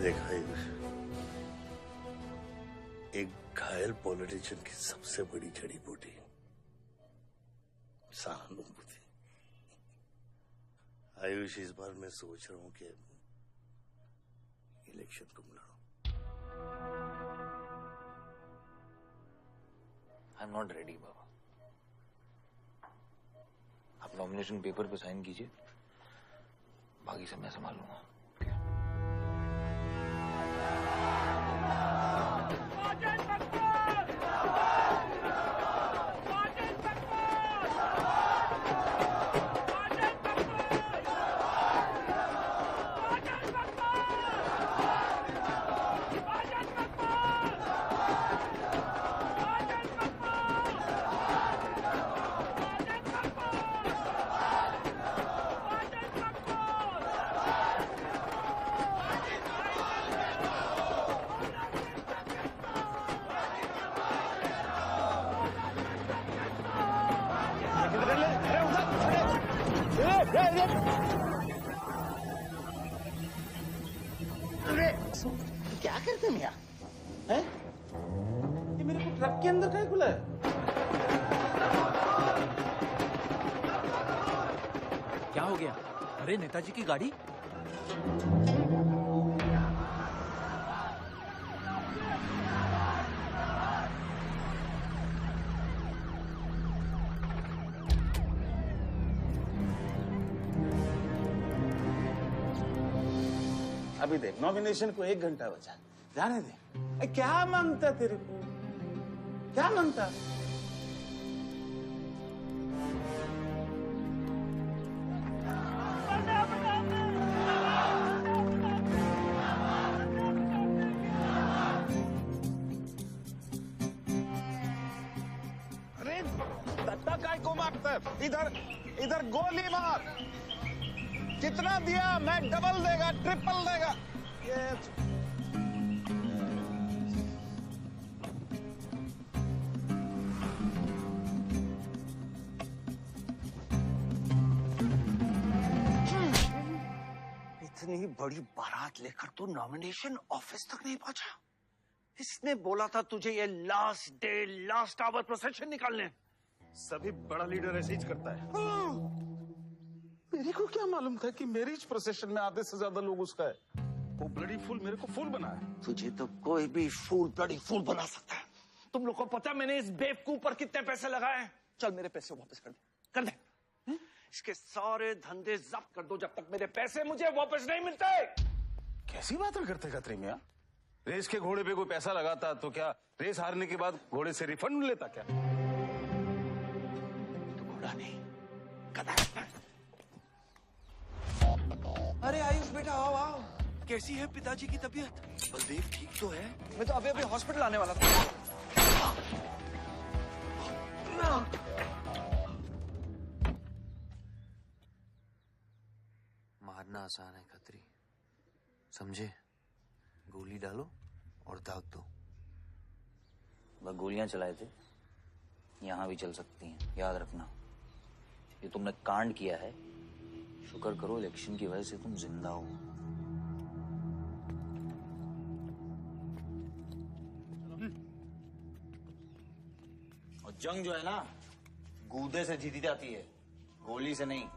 देखा एक घायल पॉलिटिशियन की सबसे बड़ी जड़ी बूटी सहानुभूति। आयुष, इस बार मैं सोच रहा हूं कि इलेक्शन तुम लड़ो। आई एम नॉट रेडी बाबा। आप नॉमिनेशन पेपर पे साइन कीजिए, बाकी सब मैं संभाल लूंगा। क्या करते हैं यार? हैं? ये मेरे को ट्रक के अंदर क्या खुला है? क्या हो गया? अरे नेताजी की गाड़ी। अभी देख, नॉमिनेशन को 1 घंटा बचा, जाने दे। क्या मांगता तेरे को? क्या मांगता? अरे दत्ता काय को मारता? इधर इधर गोली मार। कितना दिया? मैं डबल देगा, ट्रिपल देगा। ये इतनी बड़ी बारात लेकर तू नॉमिनेशन ऑफिस तक नहीं पहुंचा। इसने बोला था तुझे ये last day last hour procession निकालने। सभी बड़ा लीडर ऐसे ही करता है। मेरे को क्या मालूम था कि मैरिज प्रोसेशन में आधे से ज्यादा लोग उसका है। वो ब्लडी फूल मेरे को फूल बना है। तुझे तो कोई भी फूल ब्लडी फूल बना सकता है। तुम लोग को पता है मैंने इस बेवकूफ पर कितने पैसे लगाए हैं? चल मेरे पैसे वापस कर दे, कर दे। इसके सारे धंधे जब्त कर दो जब तक मेरे पैसे मुझे वापस नहीं मिलते। कैसी बातें करते खत्री मियां? रेस के घोड़े पे कोई पैसा लगाता तो क्या रेस हारने के बाद घोड़े से रिफंड लेता क्या? तो घोड़ा नहीं, गधा। अरे आयुष बेटा आओ आओ। कैसी है पिताजी की तबीयत? बलदेव ठीक तो है? मैं तो अभी हॉस्पिटल आने वाला था। मारना आसान है खत्री, समझे? गोली डालो और दाग दो। वह गोलियां चलाए थे, यहां भी चल सकती हैं, याद रखना। ये तुमने कांड किया है, शुक्र करो इलेक्शन की वजह से तुम जिंदा हो। और जंग जो है ना, गूदे से जीती जाती है, गोली से नहीं।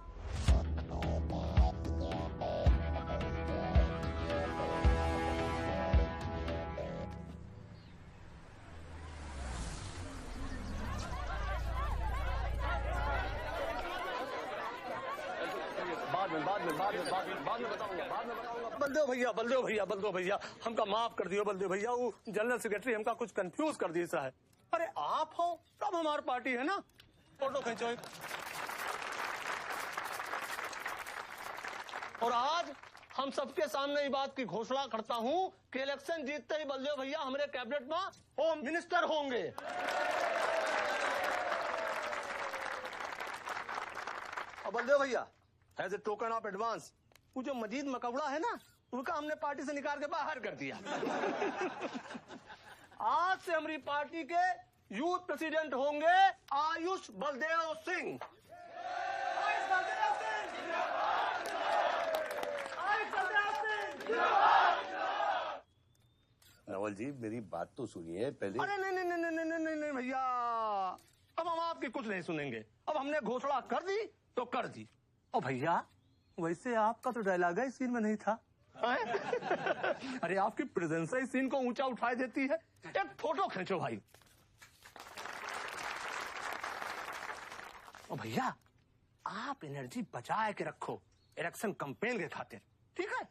बाद में बताऊंगा। बलदेव भैया हमका माफ कर दियो। बलदेव भैया वो जनरल सेक्रेटरी हमका कुछ कंफ्यूज कर दिया है। अरे आप हो तब हमारी पार्टी है ना। फोटो खींचो। और आज हम सबके सामने ये बात की घोषणा करता हूं कि इलेक्शन जीतते ही बलदेव भैया हमारे कैबिनेट में होम मिनिस्टर होंगे। और बलदेव भैया as a token of advance वो जो मजीद मकबड़ा है ना, उनका हमने पार्टी से निकाल के बाहर कर दिया। आज से हमारी पार्टी के यूथ प्रेसिडेंट होंगे आयुष बलदेव सिंह। नवल जी मेरी बात तो सुनिए पहले। अरे नहीं भैया, अब हम आपकी कुछ नहीं सुनेंगे। अब हमने घोषणा कर दी तो कर दी। और भैया वैसे आपका तो डायलॉग इस सीन में नहीं था। अरे आपकी प्रेजेंस इस सीन को ऊंचा उठा देती है। एक फोटो खींचो भाई। और भैया आप एनर्जी बचा के रखो इलेक्शन कैंपेन के खातिर, ठीक है?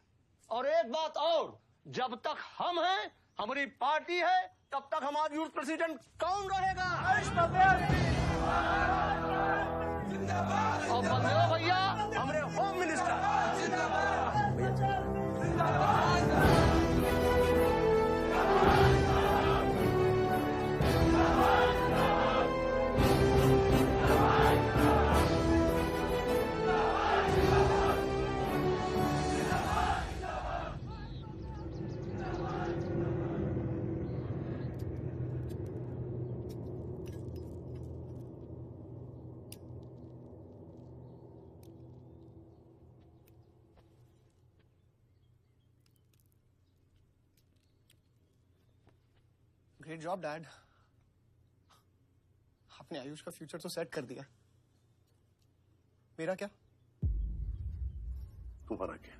और एक बात और, जब तक हम हैं, हमारी पार्टी है, तब तक हमारा यूथ प्रेसिडेंट कौन रहेगा? और बलदेव भैया हमारे home minister. Great job dad. आपने आयुष का फ्यूचर तो सेट कर दिया। मेरा क्या? तुम्हारा क्या?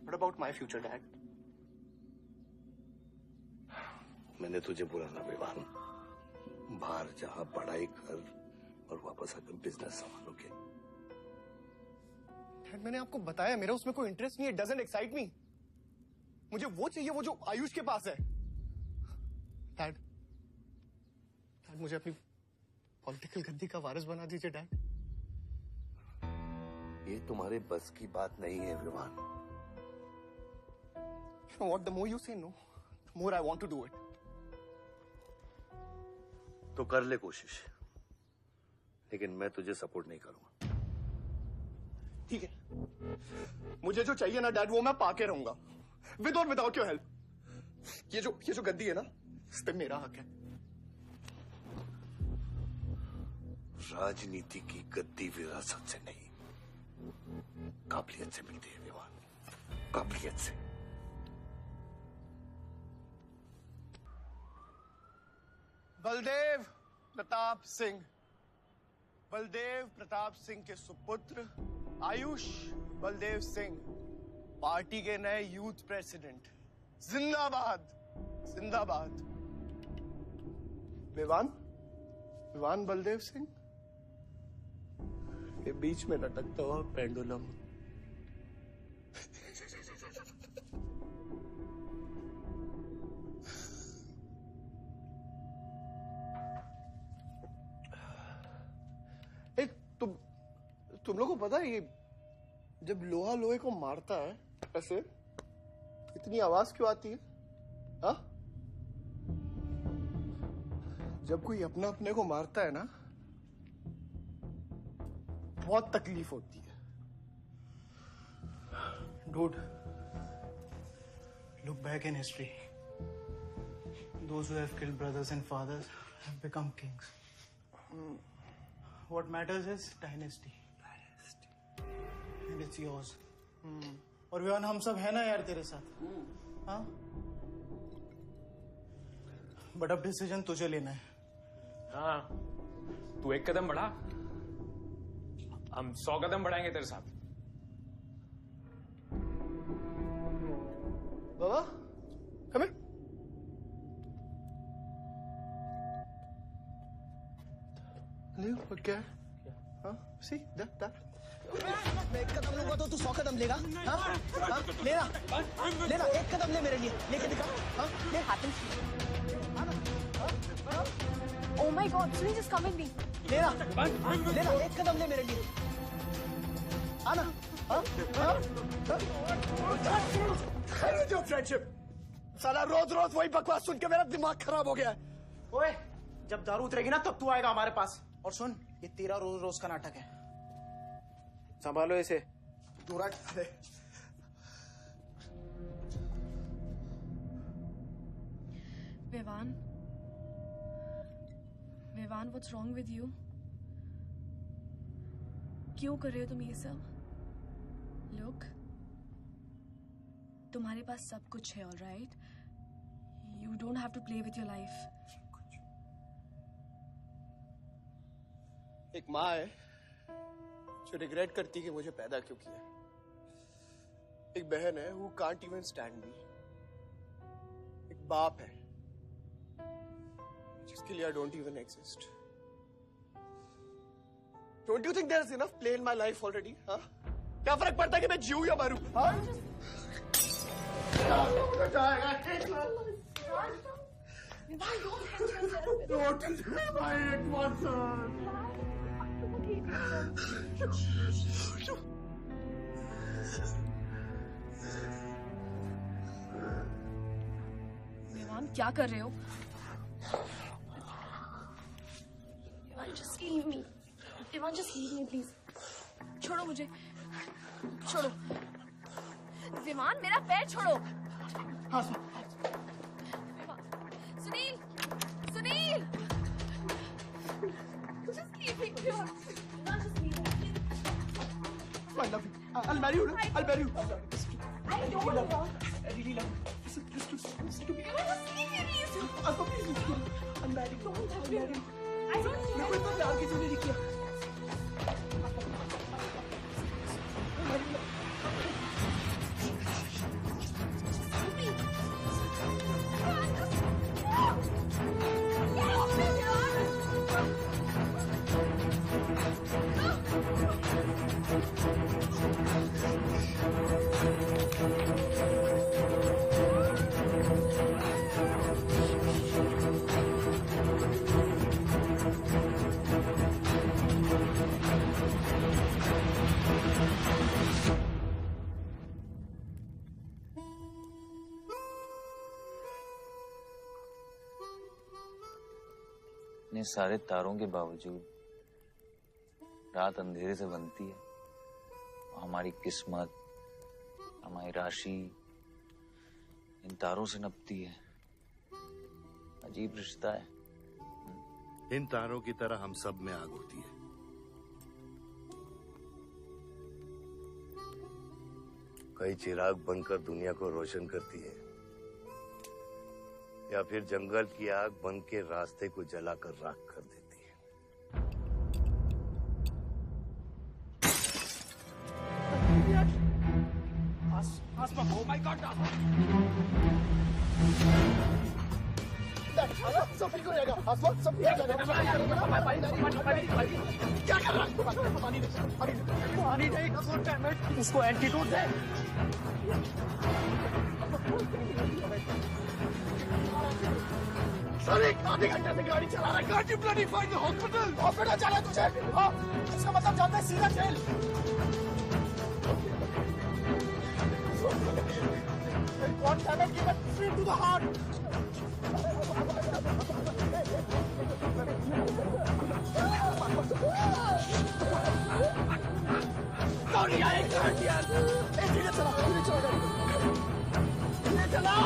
What about my future, Dad? मैंने तुझे बोला ना विवान, बाहर जहां पढ़ाई कर और वापस आकर बिजनेस संभालोगे। डैड मैंने आपको बताया मेरा उसमें कोई इंटरेस्ट नहीं है। Doesn't excite me. मुझे वो चाहिए वो जो आयुष के पास है। डैड मुझे अपनी पॉलिटिकल गद्दी का वारिस बना दीजिए डैड। ये तुम्हारे बस की बात नहीं है Vivaan. You know what? The more you say no, the more I want to do it. तो कर ले कोशिश, लेकिन मैं तुझे सपोर्ट नहीं करूंगा। ठीक है, मुझे जो चाहिए ना डैड वो मैं पाके रहूंगा, विद और विदाउट योर हेल्प। ये जो गद्दी है ना, इस पे मेरा हक है। राजनीति की गद्दी विरासत से नहीं, काबिलियत से मिलती है विवान, काबिलियत से। बलदेव प्रताप सिंह, बलदेव प्रताप सिंह के सुपुत्र आयुष बलदेव सिंह पार्टी के नए यूथ प्रेसिडेंट। जिंदाबाद जिंदाबाद। विवान बलदेव सिंह, ये बीच में लटकता हुआ पेंडुलम। तुम लोगों को पता है ये जब लोहा लोहे को मारता है ऐसे इतनी आवाज क्यों आती है? हाँ? जब कोई अपना अपने को मारता है ना, बहुत तकलीफ होती है। Dude, look back in history. Those who have killed brothers and fathers have become kings. What matters is dynasty. And it's yours. और विवान हम सब है ना यार तेरे साथ, हाँ? बट अब डिसीजन तुझे लेना है। हाँ, तू एक कदम बढ़ा, हम 100 कदम बढ़ाएंगे तेरे साथ। बाबा, come here. Leo, क्या है? हाँ, see that. मैं एक कदम लूंगा तो तू 100 कदम लेगा? हाँ? हाँ? लेना, एक कदम ले मेरे लिए, लेके दिखा। हाँ? ले happens. Oh my God, Sunil, just come with me. लेना, एक कदम ले मेरे लिए। आना, हाँ? जो फ्रेंडशिप, साला रोज वही बकवास सुन के मेरा दिमाग खराब हो गया है। ओए, जब दारू उतरेगी ना तब तू आएगा हमारे पास। और सुन, ये तेरा रोज का नाटक है, संभालो इसे। दूरा अरे Vivaan, what's wrong with you? क्यों कर रहे हो तुम ये सब? Look, तुम्हारे पास सब कुछ है, all right? You don't have to play with your life. एक माँ है जो रिग्रेट करती कि मुझे पैदा क्यों किया। एक बहन है who can't even stand me. एक बाप है जिसके लिए I don't even exist. Don't you think there is enough play in my life already? हाँ? क्या फर्क पड़ता है कि मैं जीऊं या मरूं? हाँ? विवान, क्या कर रहे हो? Vivaan, just leave me. Vivaan, just leave me, please. छोड़ो मुझे, छोड़ो। विवान, मेरा पैर छोड़ो। हाँ, Sunil, just leave me, Vivaan, just leave me. I love you. I'll marry you. I'll marry you. I don't want. I really love you. Listen to me. Just leave me, please. Please listen. I'll marry you. Don't touch me. I don't. मेरे को इतना प्यार किसी ने नहीं किया। इतने सारे तारों के बावजूद रात अंधेरे से बनती है। हमारी किस्मत, हमारी राशि इन तारों से नपती है। अजीब रिश्ता है। इन तारों की तरह हम सब में आग होती है। कई चिराग बनकर दुनिया को रोशन करती है, या फिर जंगल की आग बन के रास्ते को जलाकर राख कर देती है। आसमान, oh my God! सब ठीक हो जाएगा। आसमान, सब ठीक हो जाएगा। क्या कर रहा है? पानी नहीं, उसको एंटीडोट दे। सर, एक आधे घंटे से गाड़ी चला रहा है। Can't you bloody find the hospital? Hospital जाना है तुझे? हाँ, इसका मतलब जानता है सीधा jail. God damn it, give it straight to the heart. Sorry, I can't hear. Hey, धीरे चला, धीरे चला, धीरे चला।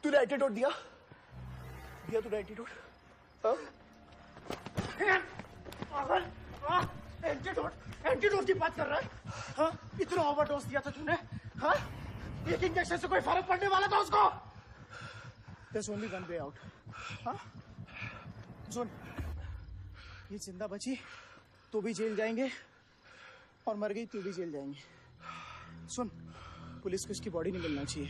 तूने एंटीडोट दिया तूने एंटीडोट? एंटीडोट की बात कर रहा है? हाँ? इतना ओवरडोज दिया था तूने? हाँ? एक इंजेक्शन से कोई फर्क पड़ने वाला था उसको? There's only one way out. हाँ? सुन, ये जिंदा बची तो भी जेल जाएंगे और मर गई तो भी जेल जाएंगे। सुन, पुलिस को इसकी बॉडी नहीं मिलना चाहिए।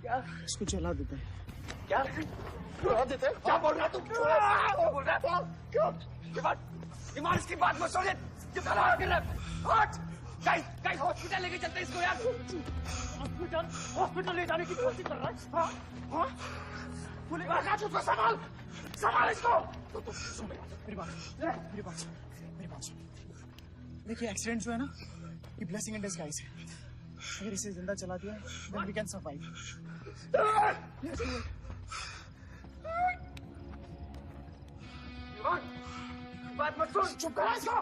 क्या? इसको जला देते हैं। क्या? जला देते हैं? क्या बोल रहा तू? क्या बोल रहा है? क्यों? ईमान इसकी बात मत सुनिए। कितना लगा कर रहा है? गाइस हॉस्पिटल लेके चलते हैं इसको यार। हॉस्पिटल ले जाने की कोशिश कर रहा है? हाँ? हाँ? पुलिस का उसको संभाल इसको। सुन मेरी बात सुन। देखिए एक्सीडेंट जो है ना, ये ब्लेसिंग इन डिस्गाइज है। अगर इसे जिंदा चला दिया then we can survive. बात मत सुन, चुप करा इसको।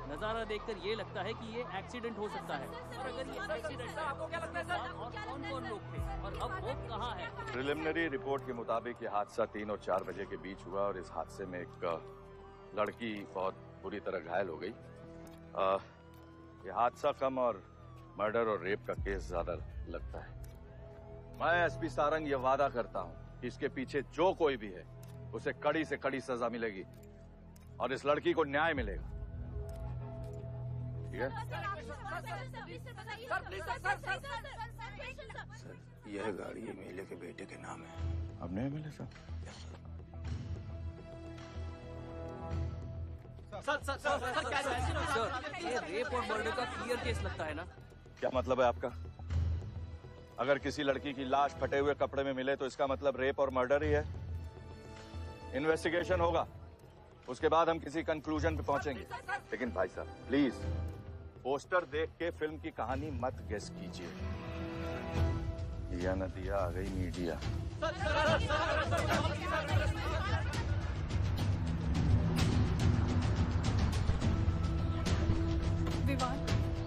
नजारा देखकर ये लगता है कि ये एक्सीडेंट हो सकता है। और अगर ये एक्सीडेंट है, आपको क्या लगता है सर? और कौन लोग थे और अब वो कहाँ है? प्रिलिमिनरी रिपोर्ट के मुताबिक ये हादसा 3 और 4 बजे के बीच हुआ और इस हादसे में एक लड़की बहुत बुरी तरह घायल हो गई। ये हादसा कम और मर्डर और रेप का केस ज्यादा लगता है। मैं एसपी सारंग ये वादा करता हूँ कि इसके पीछे जो कोई भी है उसे कड़ी से कड़ी सजा मिलेगी और इस लड़की को न्याय मिलेगा। ठीक है? सर, यह गाड़ी एमएलए के बेटे के नाम है। अब नहीं मिले सर? सर, ये रेप और मर्डर का क्लियर केस लगता है ना? क्या मतलब है आपका? अगर किसी लड़की की लाश फटे हुए कपड़े में मिले तो इसका मतलब रेप और मर्डर ही है। इन्वेस्टिगेशन होगा, उसके बाद हम किसी कंक्लूजन पे पहुंचेंगे। लेकिन भाई साहब प्लीज पोस्टर देख के फिल्म की कहानी मत गेस कीजिए। दिया न दिया, आ गई मीडिया।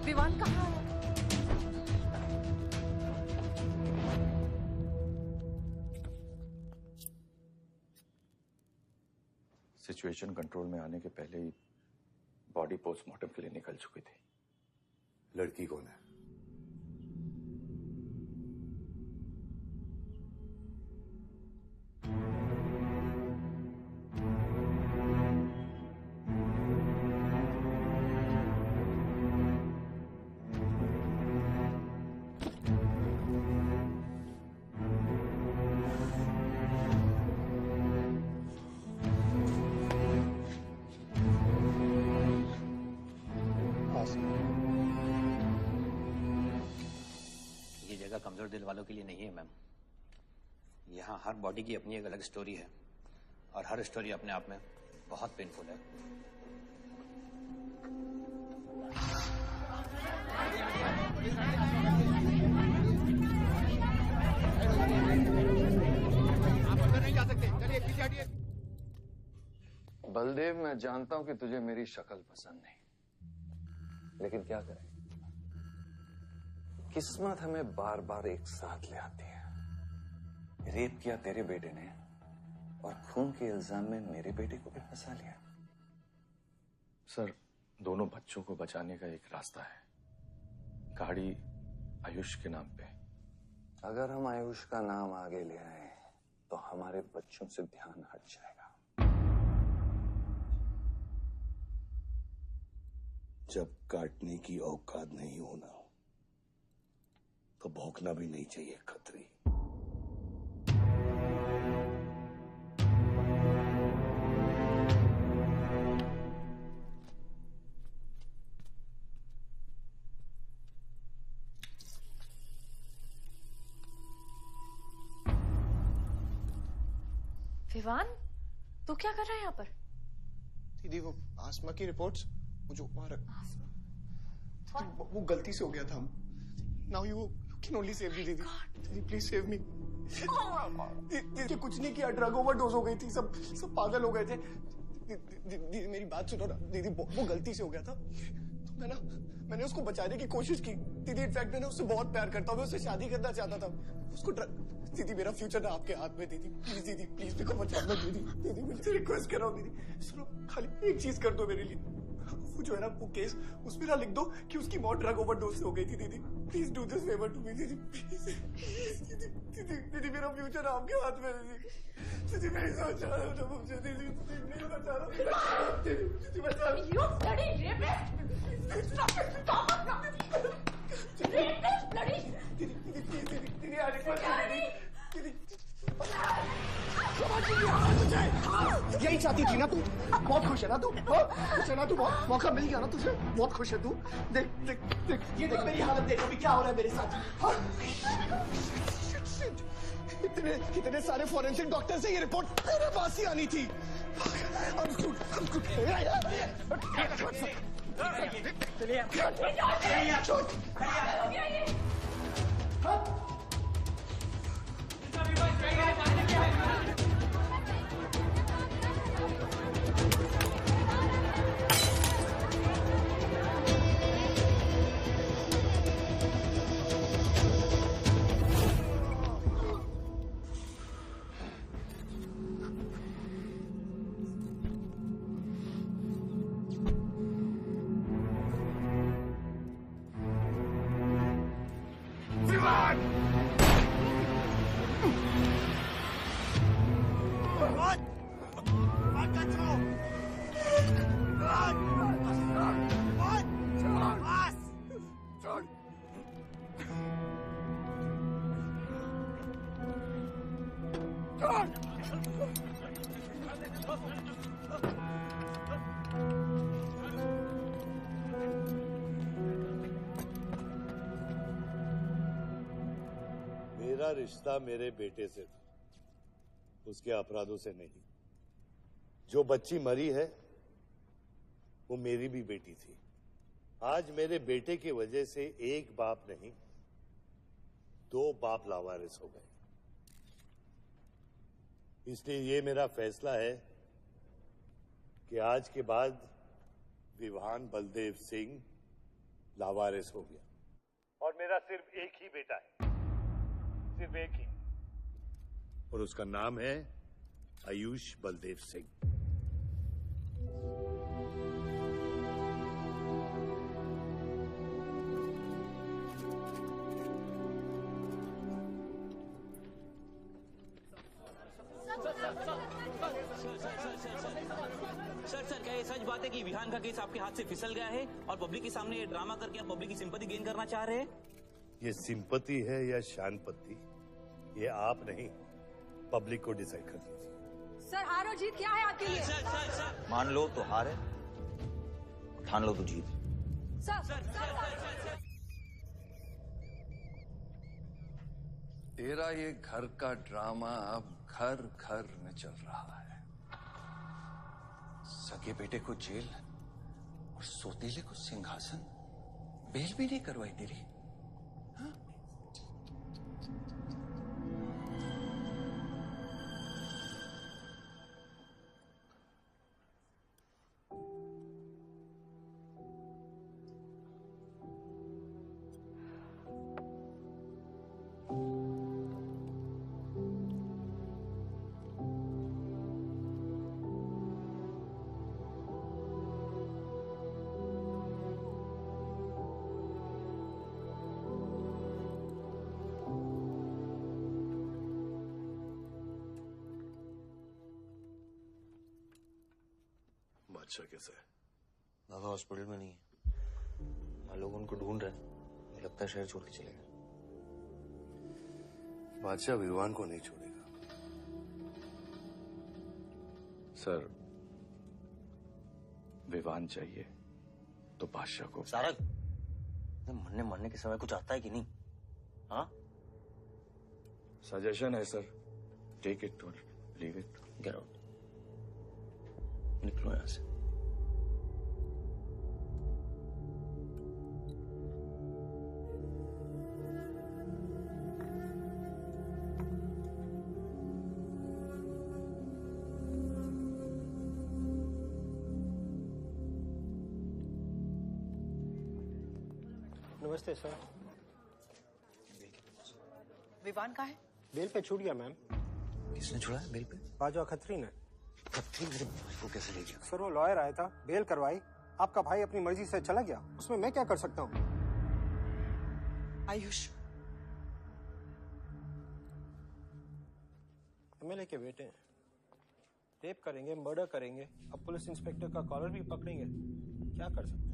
विवान कहाँ है? सिचुएशन कंट्रोल में आने के पहले ही बॉडी पोस्टमार्टम के लिए निकल चुकी थी। लड़की कौन है? ये जगह कमजोर दिल वालों के लिए नहीं है मैम। यहाँ हर बॉडी की अपनी एक अलग स्टोरी है और हर स्टोरी अपने आप में बहुत पेनफुल है। आप अंदर नहीं जा सकते, चलिए पीछे हटिए। बलदेव, मैं जानता हूं कि तुझे मेरी शक्ल पसंद नहीं, लेकिन क्या करें, किस्मत हमें बार बार एक साथ ले आती है। रेप किया तेरे बेटे ने और खून के इल्जाम में मेरे बेटे को भी फंसा लिया। सर, दोनों बच्चों को बचाने का एक रास्ता है, गाड़ी आयुष के नाम पे। अगर हम आयुष का नाम आगे ले आए तो हमारे बच्चों से ध्यान हट जाएगा। जब काटने की औकात नहीं होना तो भौंकना भी नहीं चाहिए खतरी। विवान, तू क्या कर रहा है यहाँ पर? दीदी वो आसमा की रिपोर्ट्स, वो जो वहां रख, वो गलती से हो गया था। Now you can only save me दीदी। दीदी प्लीज सेव मी। दीदी कुछ नहीं किया, ड्रग ओवरडोज हो गई थी, सब पागल हो गए थे। दीदी मेरी बात सुनो ना दीदी, वो गलती से हो गया था। तो मैंने उसको बचाने की कोशिश की दीदी। इनफैक्ट मैंने उससे बहुत प्यार करता हूँ, मैं उससे शादी करना चाहता था। उसको दीदी मेरा फ्यूचर ना आपके हाथ में दीदी। प्लीज दीदी, प्लीज मेरे को बचा लो दीदी। दीदी मुझे रिक्वेस्ट कर रहा हूँ दीदी, सुनो खाली एक चीज कर दो मेरे लिए। वो जो है ना वो केस, उसमें ना लिख दो कि उसकी मौत ड्रग ओवरडोज से हो गई थी दीदी। Please do this favour to me दीदी, प्लीज दीदी। दीदी मेरा फ्यूचर आपके हाथ में दीदी। दीदी मेरी सोच रहा है मुझे दीदी, प्लीज बचा लो दीदी, बचा लो। You bloody rapist! Stop it! Stop it! Rapist, bloody! दीदी प्लीज दीदी आ रिक्वेस्ट दीदी। यही चाहती थी ना तू? बहुत खुश है ना तू? खुश है ना तू? बहुत मौका मिल गया ना तुझे? बहुत खुश है तू? देख देख देख, ये देख मेरी हालत, देख अभी क्या हो रहा है मेरे साथ। इतने सारे फॉरेंसिक डॉक्टर से ये रिपोर्ट मेरे पास ही आनी थी। मेरा रिश्ता मेरे बेटे से था, उसके अपराधों से नहीं। जो बच्ची मरी है वो मेरी भी बेटी थी। आज मेरे बेटे की वजह से एक बाप नहीं 2 बाप लावारिस हो गए। इसलिए ये मेरा फैसला है कि आज के बाद विवान बलदेव सिंह लावारिस हो गया और मेरा सिर्फ एक ही बेटा है, सिर्फ एक ही, और उसका नाम है आयुष बलदेव सिंह। सर क्या ये सच बात है कि विहान का केस आपके हाथ से फिसल गया है और पब्लिक के सामने ये ड्रामा करके आप पब्लिक की सिंपैथी गेन करना चाह रहे हैं? ये सिंपैथी है या शानपत्ती, ये आप नहीं, पब्लिक को डिसाइड कर दीजिए। सर हार और जीत क्या है आपके लिए? मान लो तो हार है, ठान लो तो जीत। तेरा ये घर का ड्रामा अब घर घर में चल रहा है। सगे बेटे को जेल और सोतीले को सिंहासन, बेल भी नहीं करवाई तेरी। हाँ? बादशाह कैसा है? बाबा हॉस्पिटल में नहीं है, लोग उनको ढूंढ रहे हैं, मुझे लगता है शहर छोड़ के चले गए। बादशाह विवान को नहीं छोड़ेगा। सर, विवान चाहिए तो बादशाह को। सारंग, मरने के समय कुछ आता है कि नहीं? हाँ? सजेशन है सर, टेक इट और लीव इट। गेट आउट, निकलो यहां से। नमस्ते सर। विवान कहाँ है? बेल पे छूट गया मैम। किसने छुड़ा है बेल पे? बाजवा खत्री ने। खत्री मेरे भाई को कैसे ले गया? सर वो लॉयर आया था, बेल करवाई, आपका भाई अपनी मर्जी से चला गया, उसमें मैं क्या कर सकता हूँ? आयुष एमएलए के बेटे हैं, रेप करेंगे, मर्डर करेंगे, अब पुलिस इंस्पेक्टर का कॉलर भी पकड़ेंगे, क्या कर सकते हैं?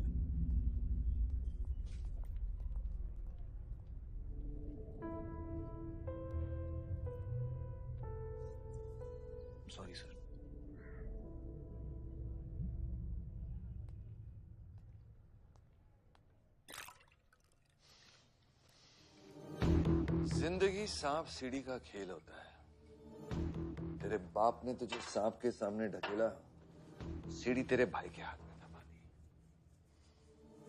Sorry sir. जिंदगी सांप सीढ़ी का खेल होता है। तेरे बाप ने तुझे सांप के सामने ढकेला, सीढ़ी तेरे भाई के हाथ में दबा दी।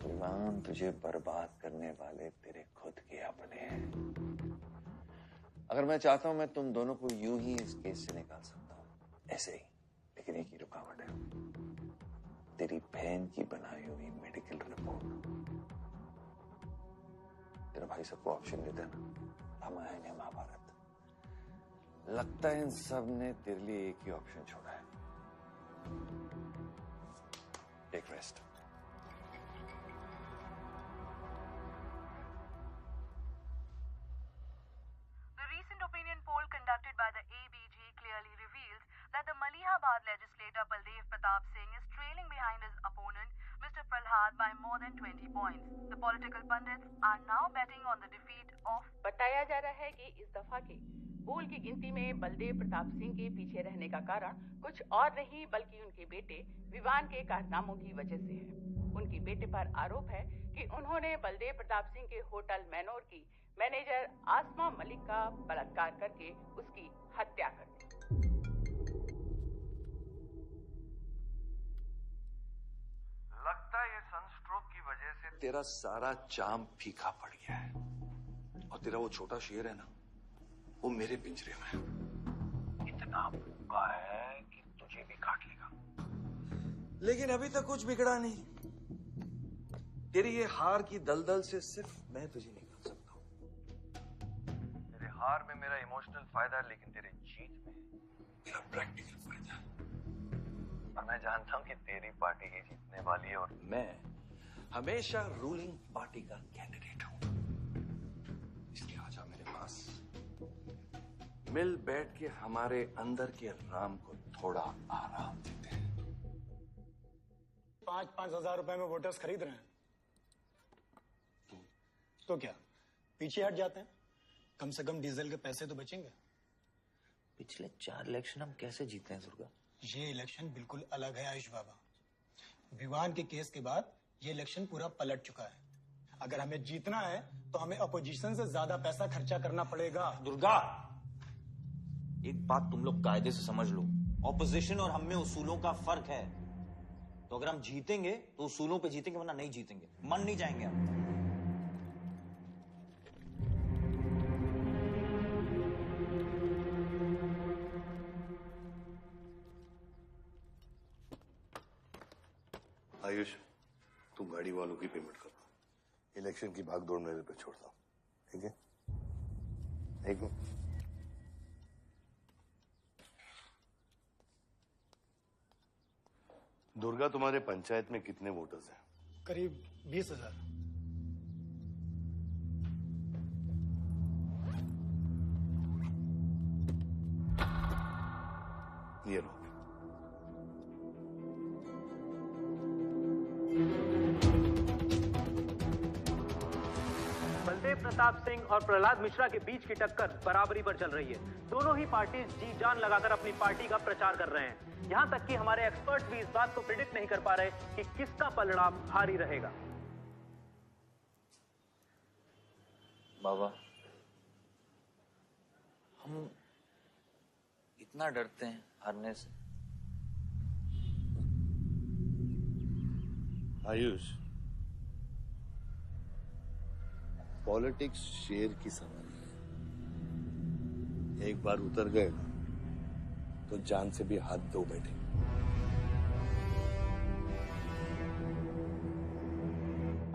विवान तुझे बर्बाद करने वाले तेरे खुद के अपने हैं। अगर मैं चाहता हूं मैं तुम दोनों को यूं ही इस केस से निकाल सकता हूं, ऐसे ही, लेकिन एक ही रुकावट है, तेरी बहन की बनाई हुई मेडिकल रिपोर्ट। तेरा भाई सबको ऑप्शन देता है ना, रामायण या महाभारत। लगता है इन सब ने तेरे लिए एक ही ऑप्शन छोड़ा है, take rest. The recent opinion poll conducted by the ABG clearly reveals that the Malihabad legislator Baldev Pratap Singh is trailing behind his opponent, Mr. Prahlad, by more than 20 points. The political pundits are now betting on the defeat of. बताया जा रहा है कि इस दफा के पोल की गिनती में बलदेव प्रताप सिंह के पीछे रहने का कारण कुछ और नहीं बल्कि उनके बेटे विवान के कारनामों की वजह से है। उनके बेटे पर आरोप है कि उन्होंने बलदेव प्रताप सिंह के होटल मैनोर की मैनेजर आसमा मलिक का बलात्कार करके उसकी हत्या कर दी। लगता है ये सनस्ट्रोक की वजह से तेरा सारा चाम फीका पड़ गया है। और तेरा वो छोटा शेर है ना, वो मेरे पिंजरे में है। इतना भूखा है कि तुझे भी काट लेगा। लेकिन अभी तक कुछ बिगड़ा नहीं। तेरी ये हार की दलदल से सिर्फ मैं तुझे निकाल सकता हूँ। तेरे हार में मेरा इमोशनल फायदा है, लेकिन तेरे जीत में मेरा प्रैक्टिकल फायदा है। और मैं जानता हूँ कि तेरी पार्टी ही जीतने वाली है, और मैं हमेशा रूलिंग पार्टी का कैंडिडेट हूँ। इसलिए आजा मेरे पास, मिल बैठ के हमारे अंदर के राम को थोड़ा आराम देते हैं। 5-5 हजार रुपए में वोटर्स खरीद रहे हैं, तो क्या पीछे हट जाते हैं? कम से कम डीजल के पैसे तो बचेंगे। पिछले 4 इलेक्शन हम कैसे जीते हैं दुर्गा? ये इलेक्शन बिल्कुल अलग है आयुष बाबा। विवान के केस के बाद ये इलेक्शन पूरा पलट चुका है। अगर हमें जीतना है तो हमें अपोजिशन से ज्यादा पैसा खर्चा करना पड़ेगा। दुर्गा, एक बात तुम लोग कायदे से समझ लो, ऑपोजिशन और हम में उसूलों का फर्क है। तो अगर हम जीतेंगे तो उसूलों पे जीतेंगे, वरना नहीं जीतेंगे, मन नहीं जाएंगे हम। आयुष, तुम गाड़ी वालों की पेमेंट करो। इलेक्शन की भागदौड़ मेरे पे छोड़ दो, ठीक है? एक मिनट। दुर्गा, तुम्हारे पंचायत में कितने वोटर्स हैं? करीब 20,000। ये लो। बलदेव प्रताप सिंह और प्रहलाद मिश्रा के बीच की टक्कर बराबरी पर चल रही है। दोनों ही पार्टी जी जान लगाकर अपनी पार्टी का प्रचार कर रहे हैं। यहां तक कि हमारे एक्सपर्ट भी इस बात को प्रिडिक्ट नहीं कर पा रहे कि किसका परिणाम भारी रहेगा। बाबा, हम इतना डरते हैं हारने से। आयुष, पॉलिटिक्स शेर की सवारी है। एक बार उतर गए ना तो जान से भी हाथ धो बैठे।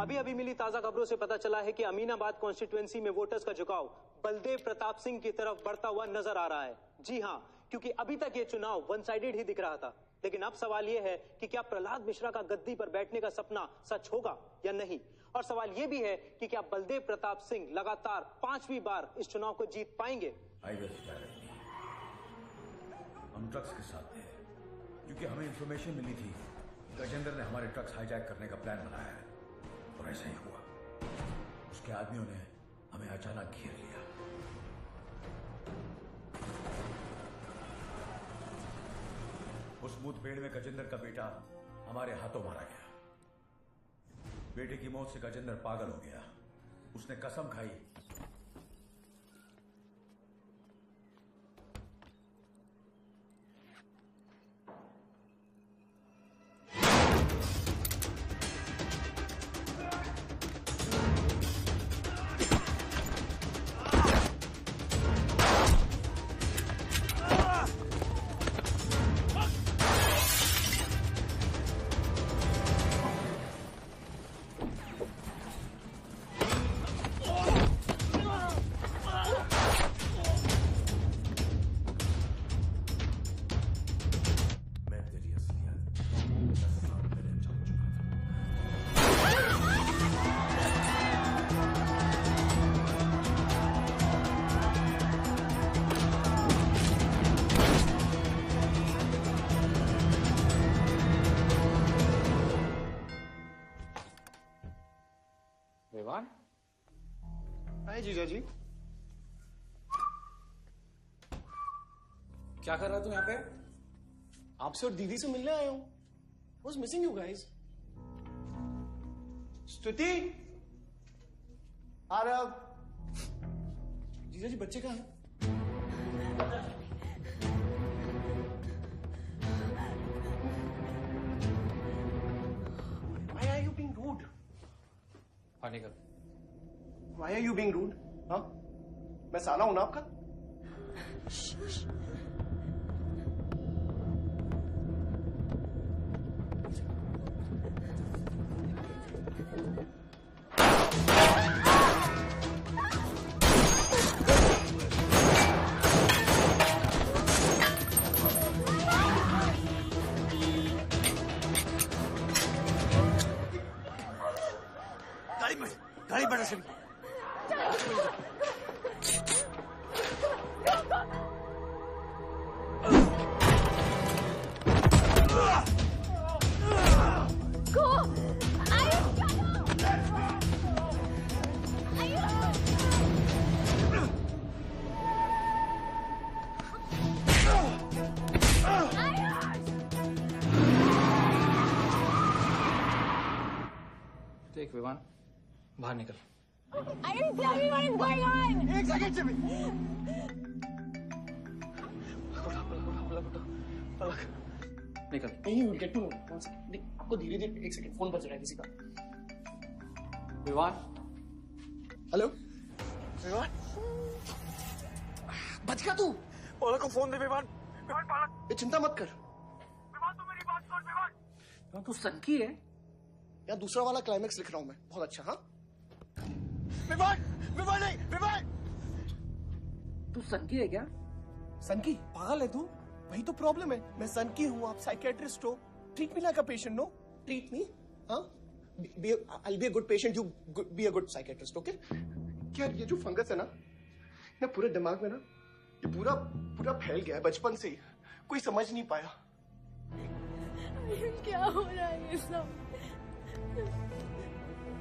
अभी अभी मिली ताजा खबरों से पता चला है कि अमीनाबाद कॉन्स्टिट्यूएंसी में वोटर्स का झुकाव बलदेव प्रताप सिंह की तरफ बढ़ता हुआ नजर आ रहा है। जी हां, क्योंकि अभी तक ये चुनाव वन साइडेड ही दिख रहा था। लेकिन अब सवाल ये है कि क्या प्रहलाद मिश्रा का गद्दी पर बैठने का सपना सच होगा या नहीं। और सवाल ये भी है कि क्या बलदेव प्रताप सिंह लगातार 5वीं बार इस चुनाव को जीत पाएंगे। हम ट्रक्स के साथ थे, क्योंकि हमें इंफॉर्मेशन मिली थी गजेंद्र ने हमारे ट्रक्स हाईजैक करने का प्लान बनाया है, और ऐसा ही हुआ। उसके आदमियों ने हमें अचानक घेर लिया। उस मुठभेड़ में गजेंद्र का बेटा हमारे हाथों मारा गया। बेटे की मौत से गजेंद्र पागल हो गया। उसने कसम खाई हाय जीजा जी। क्या कर रहा तू यहाँ पे? आपसे और दीदी से मिलने आया हूँ। Was missing you guys. स्तुति, आरव, जीजा जी बच्चे कहाँ हैं? Why are you being rude? हाँ निकल। Why are you being rude? हाँ, मैं साला हूं ना आपका? गाड़ी बढ़ा से देख विवान, बाहर निकल। I didn't tell me what is going on. एक सेकंड से भी। निकल। नहीं, you'll get to know. One second. नहीं, आपको धीरे-धीरे एक सेकंड फोन बज रहा है किसी का। विवान। हेलो। विवान। बच गया तू। पलक को फोन दे विवान। विवान पलक। ये चिंता मत कर। विवान तू मेरी बात सुन विवान। विवान तू सनकी है? यार दूसरा वाला क्लाइमेक्स लिख रहा हूं मैं। बहुत अच्छा हाँ। विवान, विवान नहीं, विवान। तू सनकी है क्या? सनकी? पागल है तू? वही तो प्रॉब्लम है। मैं सनकी हूँ, आप साइकेट्रिस्ट हो। Treat me like a patient, no? Treat me, हाँ? I'll be a good patient, you be a good psychiatrist, okay? क्या ये जो फंगस है ना पूरे दिमाग में ना, ये पूरा फैल गया है बचपन से ही। कोई समझ नहीं पाया। क्या हो रहा है ये सब?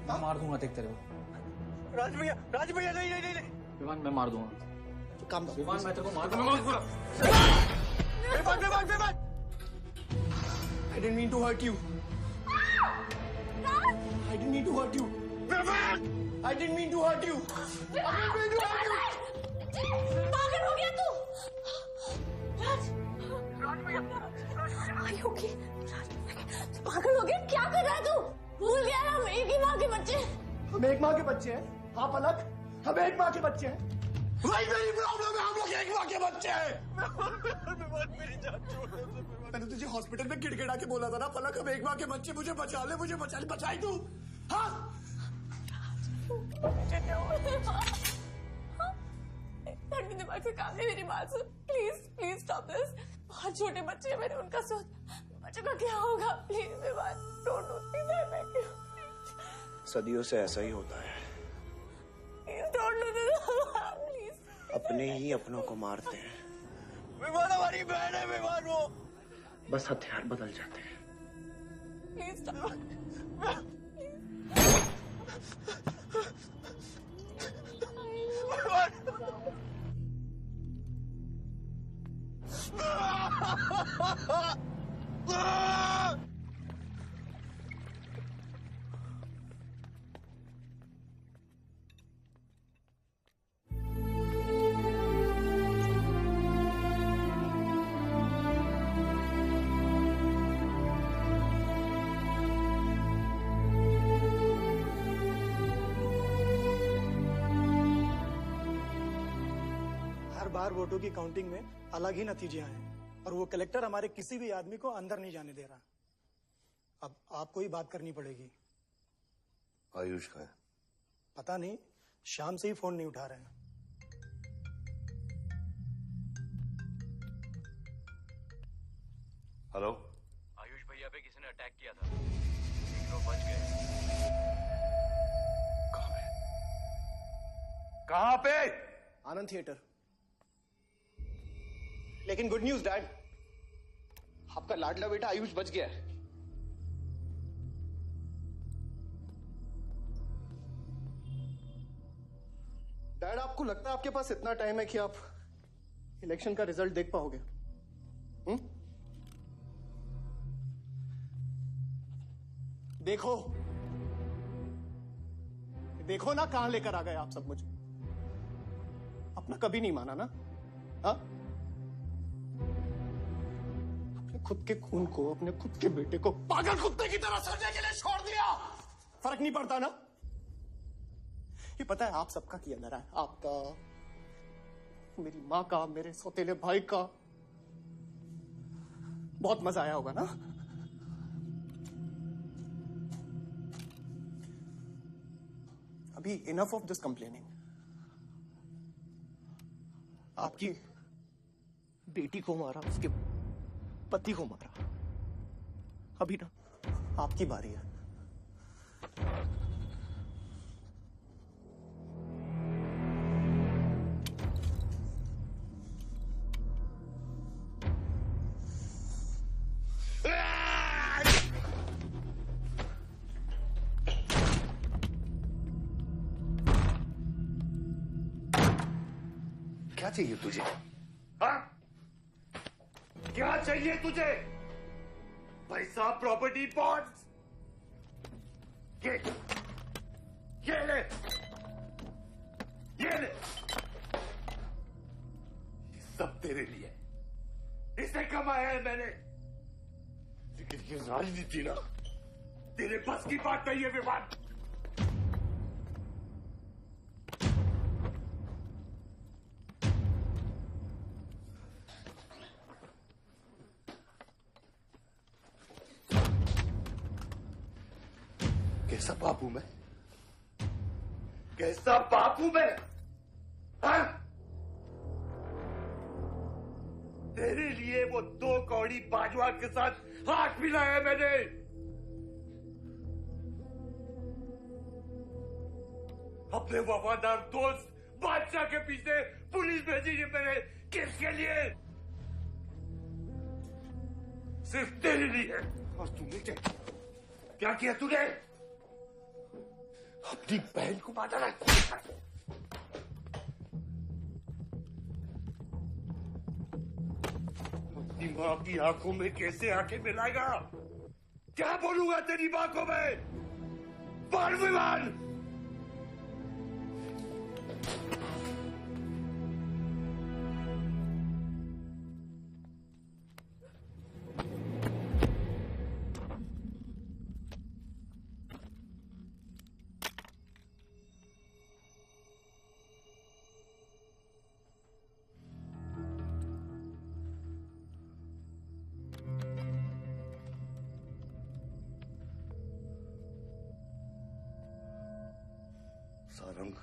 मैं मार दूंगा देख तेरे को। राज भैया नहीं। विवान मैं मार दूंगा। काम दो। विवान मैं तेरे को मार दूंगा। Vivaan. I didn't mean to hurt you. I didn't mean to hurt you. I didn't mean to hurt you. पागल हो गया तू? राज Are you okay? पागल हो गया? क्या कर रहा है तू? भूल गया हम एक ही माँ के बच्चे। हम एक माँ के बच्चे हैं। हाँ पलक, हम एक माँ के बच्चे हैं। भाई मेरी प्रॉब्लम है, हम लोग एक माँ के बच्चे हैं। मेरी जान छोड़ दे। मैंने तुझे हॉस्पिटल में गिड़गिड़ा के बोला था ना पलक, हम एक माँ के बच्चे, मुझे बचा ले, बचाई तू। हाँ दिमाग से काम है, मेरी बात सुन प्लीज स्टॉप दिस। बहुत छोटे बच्चे हैं, मैंने उनका सोच बच्चों का क्या होगा। प्लीज मेरी बात डोंट डू दिस। सदियों से ऐसा ही होता है, डोंट डू दिस प्लीज। अपने ही अपनों को मारते हैं। विमान हमारी बहन है, विमान वो बस हथियार बदल जाते हैं। Please stop. बार वोटों की काउंटिंग में अलग ही नतीजे आए और वो कलेक्टर हमारे किसी भी आदमी को अंदर नहीं जाने दे रहा। अब आपको ही बात करनी पड़ेगी। आयुष का है? पता नहीं, शाम से ही फोन नहीं उठा रहे हैं। हेलो, आयुष भैया पे किसी ने अटैक किया था, लोग बच गए। कहाँ पे? आनंद थिएटर। लेकिन गुड न्यूज डैड, आपका लाडला बेटा आयुष बच गया है। डैड आपको लगता है आपके पास इतना टाइम है कि आप इलेक्शन का रिजल्ट देख पाओगे? देखो ना कहां लेकर आ गए आप सब मुझे। अपना कभी नहीं माना ना? हाँ, अपने खुद के खून को, अपने खुद के बेटे को पागल कुत्ते की तरह सड़ने के लिए छोड़ दिया। फर्क नहीं पड़ता ना? ये पता है आप सबका किया जा रहा है, आपका, मेरी माँ का, मेरे सौतेले भाई का। बहुत मजा आया होगा ना? अभी इनफ ऑफ दिस कंप्लेनिंग। आपकी बेटी को मारा, उसके पति को मारा, अभी ना आपकी बारी है। क्या चाहिए तुझे? हाँ? क्या चाहिए तुझे? पैसा, प्रॉपर्टी, बॉन्ड्स? ये ले, ये ले। ये सब तेरे लिए, इसे कमाया है मैंने। लेकिन ये राजनीति ना, तेरे बस की बात नहीं है विवान। कैसा बाप हूं मैं? कैसा बाप हूं मैं? हाँ? तेरे लिए वो 2 कौड़ी बाजवा के साथ हाथ मिलाया है मैंने। अपने वफादार दोस्त बादशाह के पीछे पुलिस भेजी है मैंने। किसके लिए? सिर्फ तेरे लिए। और तूने क्या किया तूने? अपनी बहन को मारा ना। अपनी मां की आंखों में कैसे आंखें मिलाएगा? क्या बोलूंगा तेरी मां को मैं? बोल विमान। सारंग,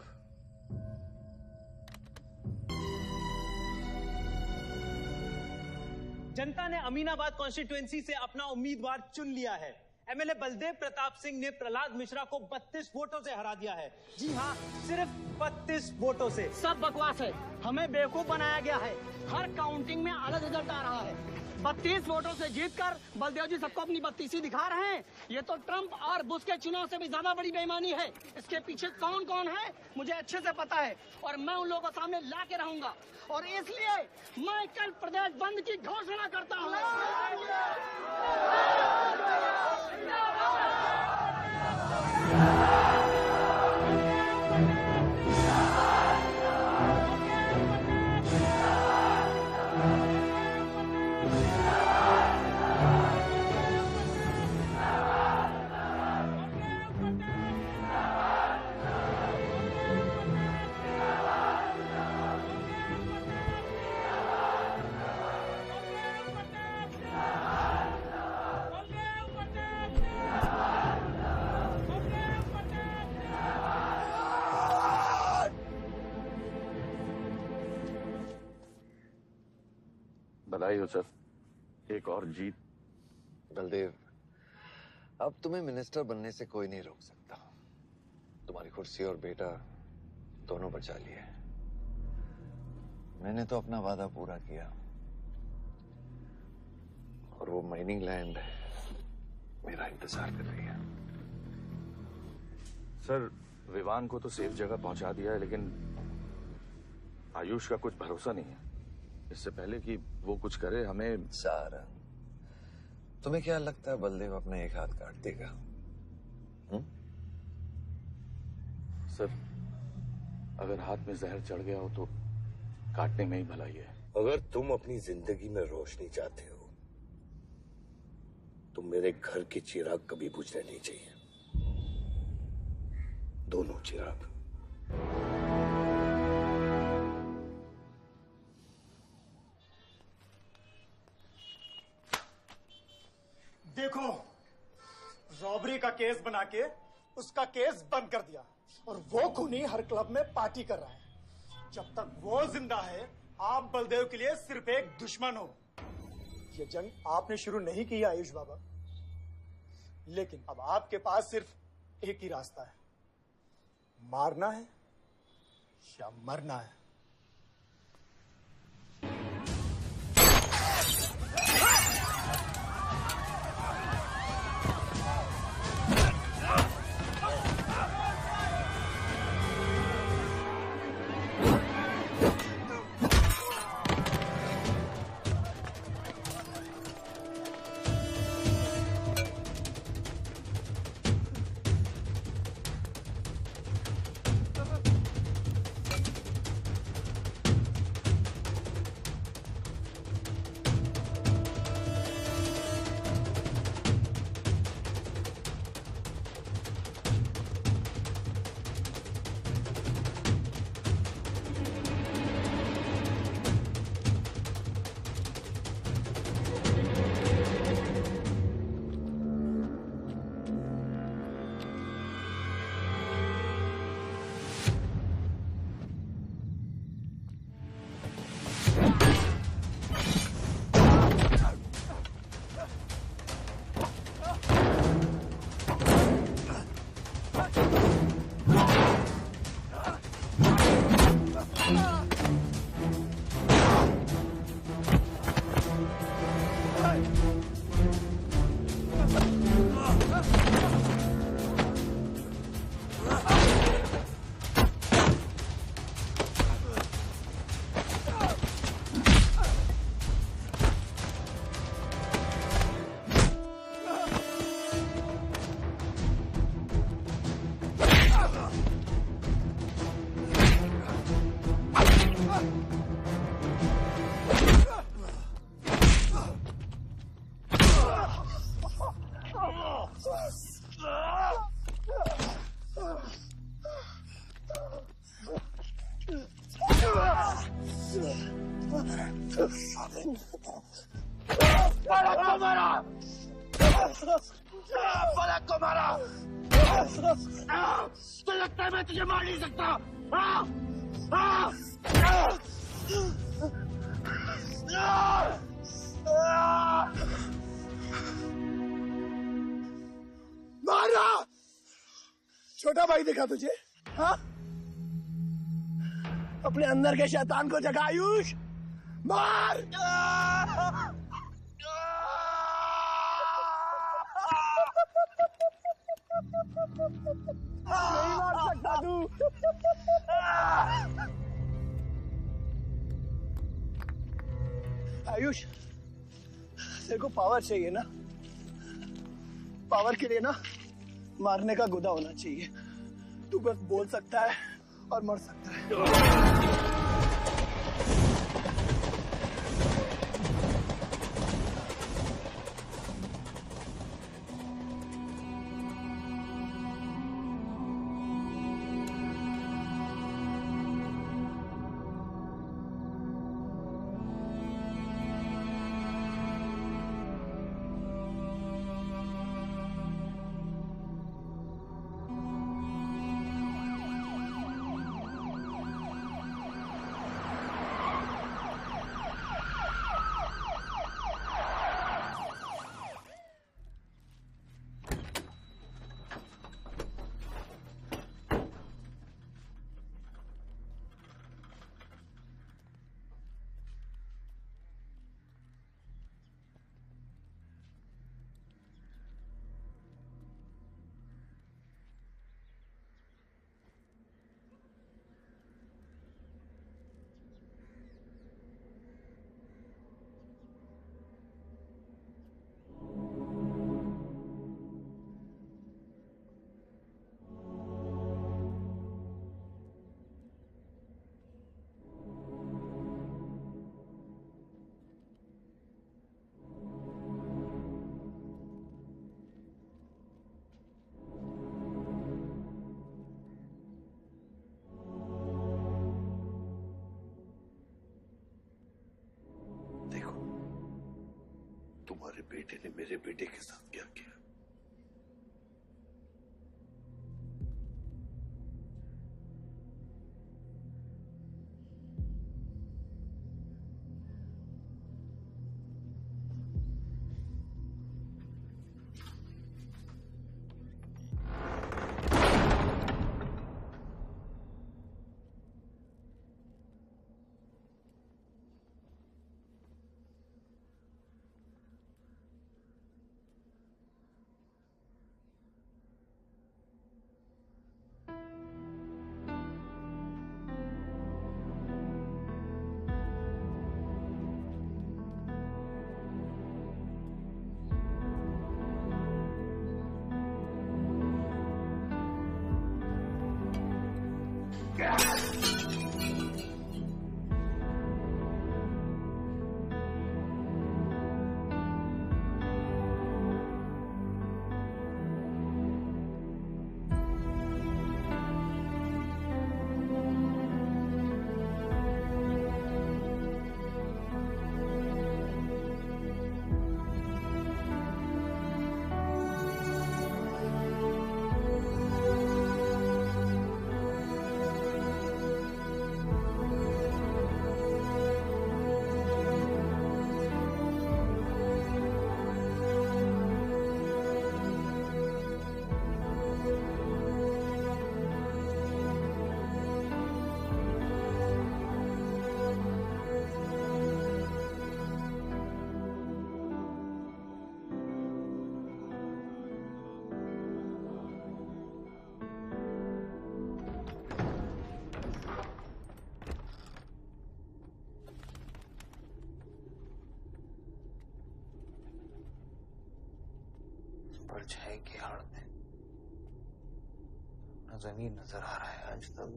जनता ने अमीनाबाद कॉन्स्टिट्यूएंसी से अपना उम्मीदवार चुन लिया है। एमएलए बलदेव प्रताप सिंह ने प्रहलाद मिश्रा को 32 वोटों से हरा दिया है। जी हाँ, सिर्फ 32 वोटों से। सब बकवास है, हमें बेवकूफ बनाया गया है। हर काउंटिंग में अलग रिजल्ट आ रहा है। 32 वोटों से जीतकर बलदेव जी सबको अपनी बत्तीसी दिखा रहे हैं। ये तो ट्रंप और बुश के चुनाव से भी ज्यादा बड़ी बेईमानी है। इसके पीछे कौन कौन है मुझे अच्छे से पता है और मैं उन लोगों के सामने ला के रहूंगा। और इसलिए मैं कल प्रदेश बंद की घोषणा करता हूँ। बधाई हो सर, एक और जीत। बलदेव, अब तुम्हें मिनिस्टर बनने से कोई नहीं रोक सकता। तुम्हारी कुर्सी और बेटा दोनों बचा लिए। मैंने तो अपना वादा पूरा किया और वो माइनिंग लैंड मेरा इंतजार कर रही है। सर, विवान को तो सेफ जगह पहुंचा दिया है, लेकिन आयुष का कुछ भरोसा नहीं है। इससे पहले कि वो कुछ करे हमें। सारंग, तुम्हें क्या लगता है बलदेव अपना एक हाथ काट देगा? सर, अगर हाथ में जहर चढ़ गया हो तो काटने में ही भलाई है। अगर तुम अपनी जिंदगी में रोशनी चाहते हो तो मेरे घर के चिराग कभी बुझने नहीं चाहिए। दोनों चिराग। देखो, रॉबरी का केस बना के उसका केस बंद कर दिया और वो खूनी हर क्लब में पार्टी कर रहा है। जब तक वो जिंदा है, आप बलदेव के लिए सिर्फ एक दुश्मन हो। ये जंग आपने शुरू नहीं की है आयुष बाबा, लेकिन अब आपके पास सिर्फ एक ही रास्ता है, मारना है या मरना है। पलक को मारा। तो लगता है मैं तुझे मार नहीं सकता। मारा। छोटा भाई दिखा तुझे? हाँ, अपने अंदर के शैतान को जगा आयुष। मार। नहीं मार सकता तू। आयुष, तेरे को पावर चाहिए ना? पावर के लिए ना मारने का गुदा होना चाहिए। तू बस बोल सकता है और मर सकता है। बेटे ने मेरे बेटे के साथ क्या किया। परछाई की आड़ में न जमीन नजर आ रहा है आज तक।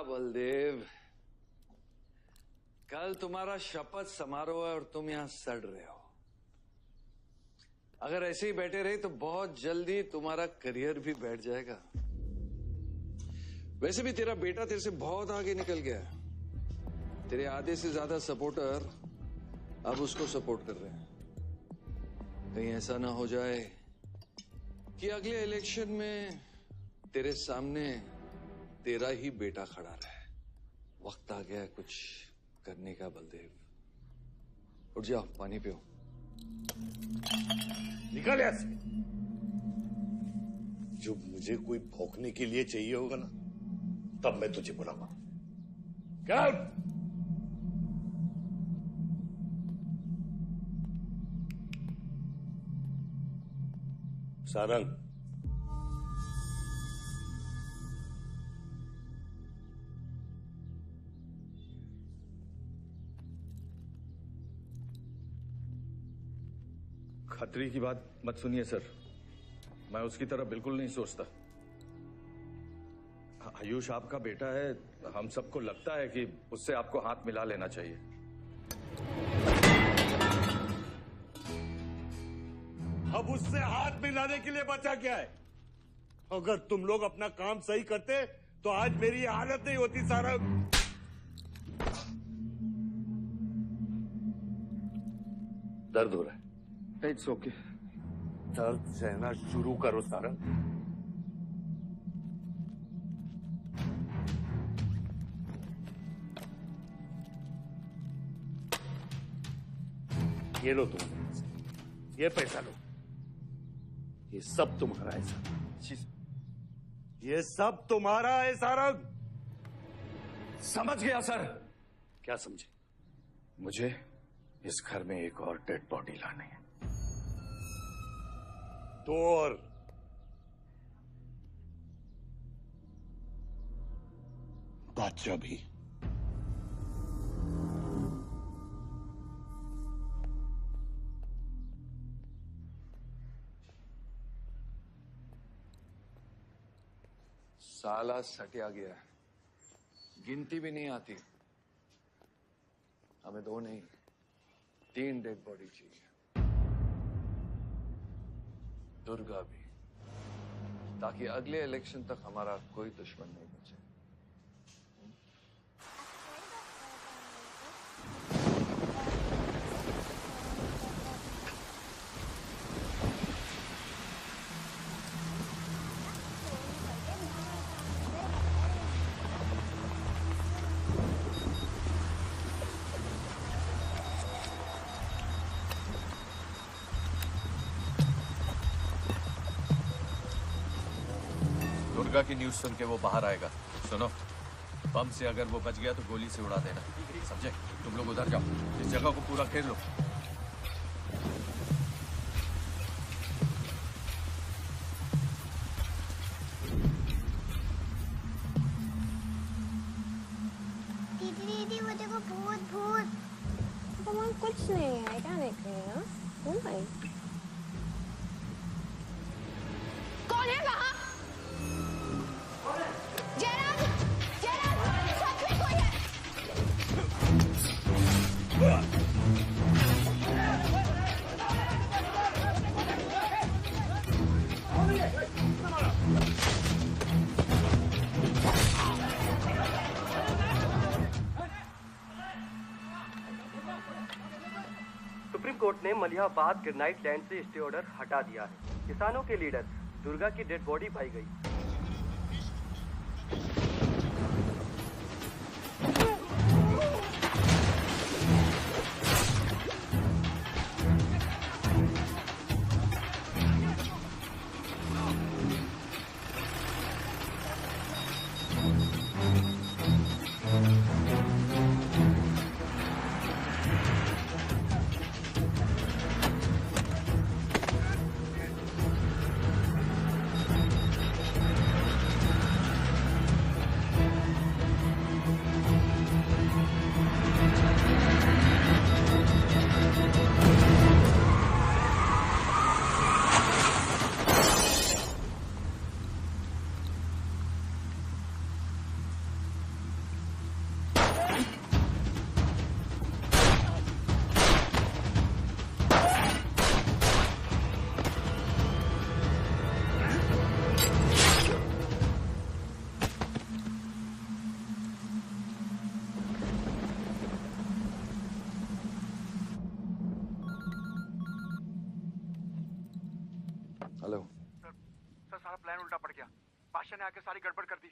बलदेव, कल तुम्हारा शपथ समारोह है और तुम यहां सड़ रहे हो। अगर ऐसे ही बैठे रहे तो बहुत जल्दी तुम्हारा करियर भी बैठ जाएगा। वैसे भी तेरा बेटा तेरे से बहुत आगे निकल गया है। तेरे आधे से ज्यादा सपोर्टर अब उसको सपोर्ट कर रहे हैं। कहीं ऐसा ना हो जाए कि अगले इलेक्शन में तेरे सामने तेरा ही बेटा खड़ा रहे। वक्त आ गया कुछ करने का बलदेव। उठ जाओ, पानी पियो। निकल यहाँ से। जब मुझे कोई भौंकने के लिए चाहिए होगा ना, तब मैं तुझे बुलाऊंगा। क्या? सारंग, खतरी की बात मत सुनिए सर, मैं उसकी तरह बिल्कुल नहीं सोचता। आयुष आपका बेटा है, हम सबको लगता है कि उससे आपको हाथ मिला लेना चाहिए। अब उससे हाथ मिलाने के लिए बचा क्या है? अगर तुम लोग अपना काम सही करते तो आज मेरी ये हालत नहीं होती सारंग। दर्द हो रहा है? It's okay. दर्द सहना शुरू करो सारंग। ये लो तुम, ये पैसा लो, ये सब तुम्हारा है सारंग, ये सब तुम्हारा है सारंग। समझ गया सर। क्या समझे? मुझे इस घर में एक और डेड बॉडी लानी है। तो और बादशाह भी। साला सटिया गया है, गिनती भी नहीं आती। हमें 2 नहीं 3 डेड बॉडी चाहिए, दुर्गा भी, ताकि अगले इलेक्शन तक हमारा कोई दुश्मन नहीं बचे। दुर्गा की न्यूज सुन के वो बाहर आएगा। सुनो, बम से अगर वो बच गया तो गोली से उड़ा देना, समझे? तुम लोग उधर जाओ, इस जगह को पूरा घेर लो। दीदी वो देखो, भूत भूत। तो कुछ नहीं है, क्या देख रही है? कौन है वहाँ? सुप्रीम कोर्ट ने मलिहाबाद ग्रेनाइट लैंड से स्टे ऑर्डर हटा दिया है। किसानों के लीडर दुर्गा की डेड बॉडी पाई गई। हेलो सर, सारा प्लान उल्टा पड़ गया। बादशाह ने आके सारी गड़बड़ कर दी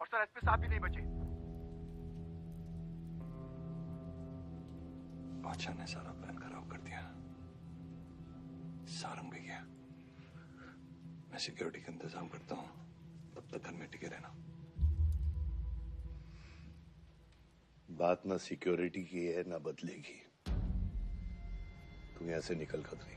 और सर एसपी साहब भी नहीं बचे। बादशाह ने सारा प्लान खराब कर दिया। सारंग भी गया। मैं सिक्योरिटी का इंतजाम करता हूँ, तब तक घर में टिके रहना। बात ना सिक्योरिटी की है ना बदलेगी। तू यहां से निकल खतरी।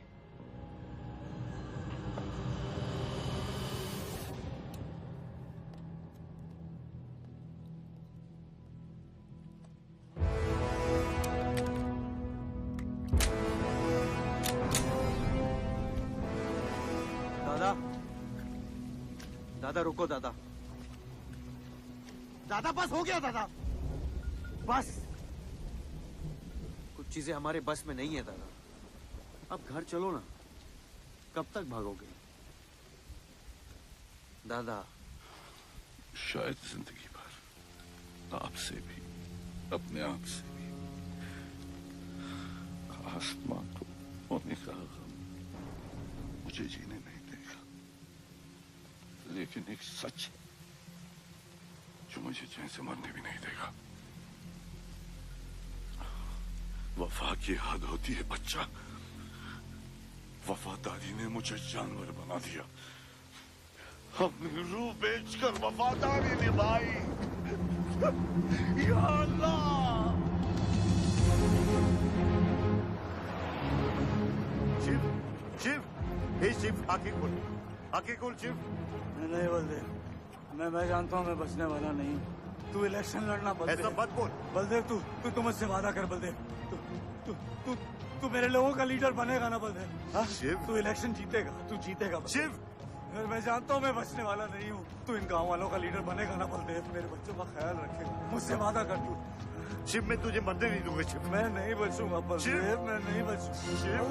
दादा रुको, दादा। दादा बस हो गया दादा, बस। कुछ चीजें हमारे बस में नहीं है दादा। अब घर चलो ना, कब तक भागोगे दादा? शायद जिंदगी भर आपसे भी, अपने आप से भी, आसमां को मोनिका मुझे जीने नहीं देगा, लेकिन एक सच जो मुझे चैन से मरने भी नहीं देगा। वफा की हद होती है बच्चा। वफादारी ने मुझे जानवर बना दिया। हमने रूह बेचकर वफादारी निभाई। या अल्लाह। शिव, शिव, हे शिव, आंखें खोल, आंखें खोल शिव। नहीं बलदेव, मैं जानता हूँ मैं बचने वाला नहीं हूँ। तू इलेक्शन लड़ना बलदेव। ऐसा मत बोल। बलदेव तू मुझसे वादा कर बलदेव। तू मेरे लोगों का लीडर बनेगा ना बलदेव? शिव, तू इलेक्शन जीतेगा, तू जीतेगा शिव। मैं जानता हूँ मैं बचने वाला नहीं हूँ। तू इन गाँव वालों का लीडर बनेगा ना बलदेव? मेरे बच्चों का ख्याल रखेगा, मुझसे वादा कर तू। शिव, मैं तुझे मरने नहीं दूंगा शिव। मैं नहीं बचूंगा बलदेव, मैं नहीं बचूंगा शिव।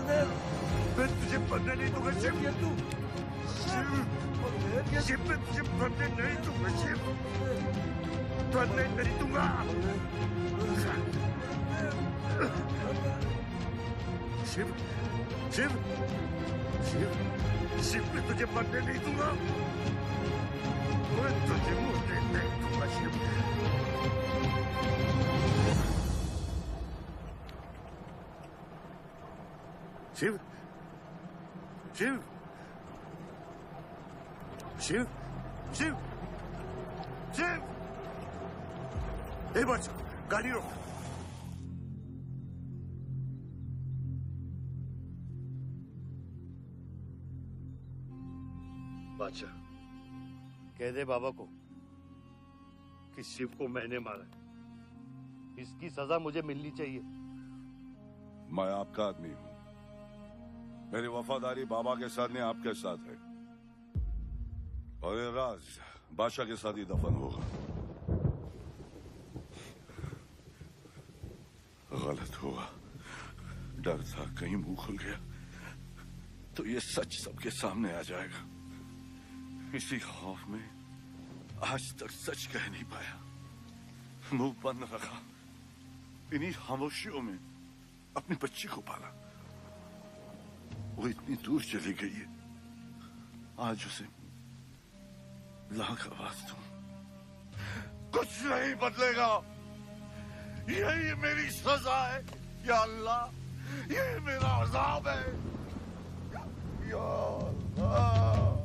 मैं तुझे मरने नहीं दूंगा शिव। शिव, शिव, मैं तुझे मरने नहीं दूंगा शिव। मरने नहीं दूंगा। शिव, शिव, शिव, शिव, मैं तुझे मरने नहीं दूंगा। मैं तुझे मरने नहीं दूंगा शिव। शिव, शिव, शिव, शिव, शिव। ए बच्चा, गाड़ी रोक। बादशाह, कह दे बाबा को कि शिव को मैंने मारा। इसकी सजा मुझे मिलनी चाहिए। मैं आपका आदमी हूँ। मेरी वफादारी बाबा के साथ नहीं, आपके साथ है। और ये राज बादशाह के साथ ही दफन होगा। गलत हुआ, डर था कहीं मुंह खुल गया तो ये सच सबके सामने आ जाएगा। इसी खौफ में आज तक सच कह नहीं पाया, मुंह बंद रखा। इन्हीं खामोशियों में अपनी बच्ची को पाला। वो इतनी दूर चली गई है, आज उसे लाख आवाज दूं, कुछ नहीं बदलेगा। यही मेरी सजा है या अल्लाह, यही मेरा अज़ाब है या अल्लाह।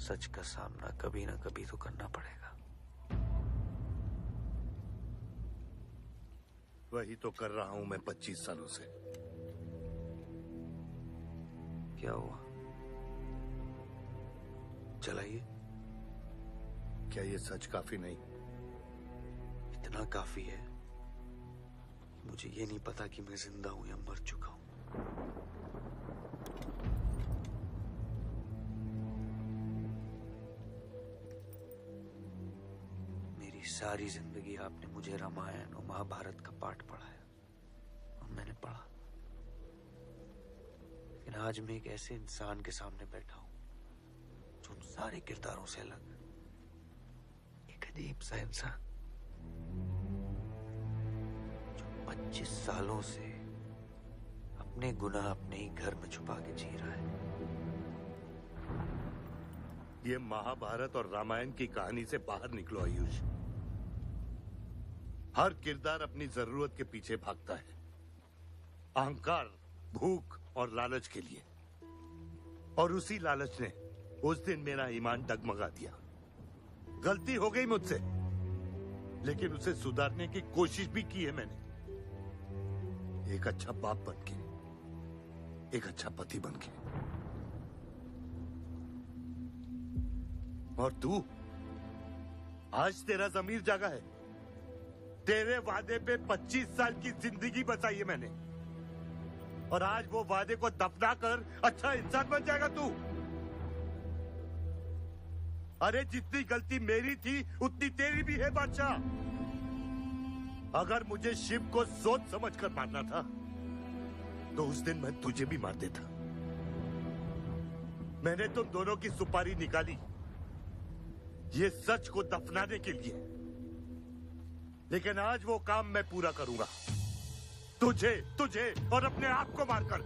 सच का सामना कभी ना कभी तो करना पड़ेगा। वही तो कर रहा हूं मैं 25 सालों से। क्या हुआ? चलाइए। क्या ये सच काफी नहीं? इतना काफी है। मुझे ये नहीं पता कि मैं जिंदा हूं या मर चुका हूं। सारी जिंदगी आपने मुझे रामायण और महाभारत का पाठ पढ़ाया और मैंने पढ़ा, लेकिन आज मैं एक ऐसे इंसान के सामने बैठा हूं जो उन सारे किरदारों से अलग, एक अजीब सा इंसान जो 25 सालों से अपने गुनाह अपने ही घर में छुपा के जी रहा है। ये महाभारत और रामायण की कहानी से बाहर निकलो आयुष। हर किरदार अपनी जरूरत के पीछे भागता है, अहंकार, भूख और लालच के लिए। और उसी लालच ने उस दिन मेरा ईमान डगमगा दिया। गलती हो गई मुझसे, लेकिन उसे सुधारने की कोशिश भी की है मैंने। एक अच्छा बाप बन के, एक अच्छा पति बन के। और तू आज तेरा जमीर जागा है। तेरे वादे पे 25 साल की जिंदगी बचाई है मैंने, और आज वो वादे को दफना कर अच्छा इंसान बन जाएगा तू। अरे जितनी गलती मेरी थी उतनी तेरी भी है बादशाह। अगर मुझे शिव को सोच समझ कर मारना था तो उस दिन मैं तुझे भी मार देता। मैंने तुम दोनों की सुपारी निकाली ये सच को दफनाने के लिए, लेकिन आज वो काम मैं पूरा करूंगा, तुझे और अपने आप को मारकर।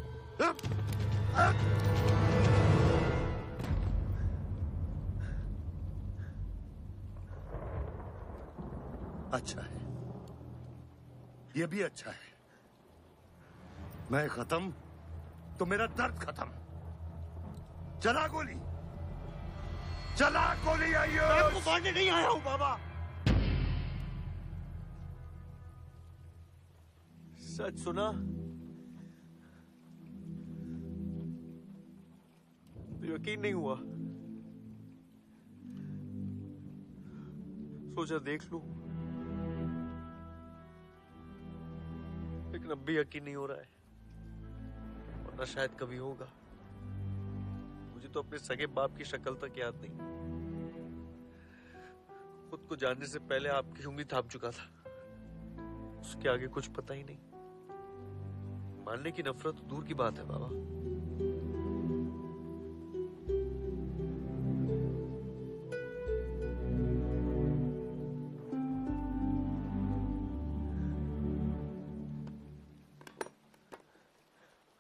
अच्छा है, ये भी अच्छा है। मैं खत्म तो मेरा दर्द खत्म। चला गोली, चला गोली। आइयो, मैं आपको मारने नहीं आया हूं बाबा। सच सुना तो यकीन नहीं हुआ, सोचा देख लूं, लेकिन अब भी यकीन नहीं हो रहा है, वरना शायद कभी होगा। मुझे तो अपने सगे बाप की शक्ल तक याद नहीं। खुद को जानने से पहले आपकी उंगली थाप चुका था, उसके आगे कुछ पता ही नहीं। मानने की नफरत तो दूर की बात है बाबा।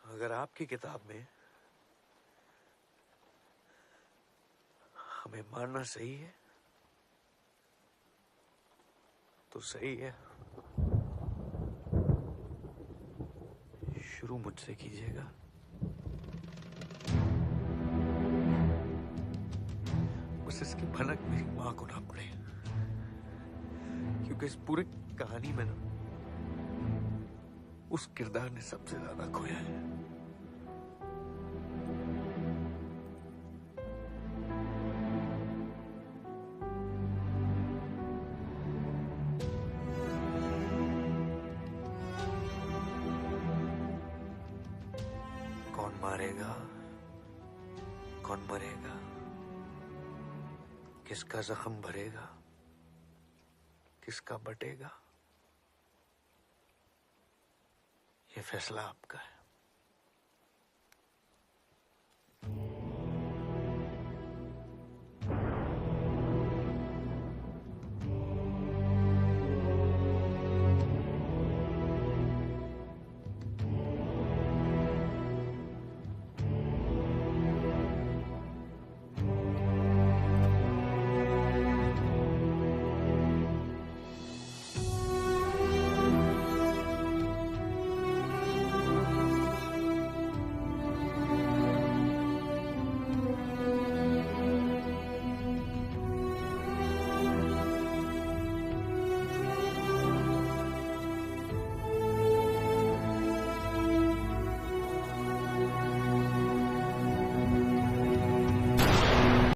अगर आपकी किताब में हमें मारना सही है तो सही है। शुरू मुझसे कीजिएगा। बस इसकी भनक मेरी मां को ना पड़े, क्योंकि इस पूरी कहानी में ना उस किरदार ने सबसे ज्यादा खोया है। कौन मारेगा, कौन मरेगा, किसका जख्म भरेगा, किसका बटेगा, ये फैसला आपका है।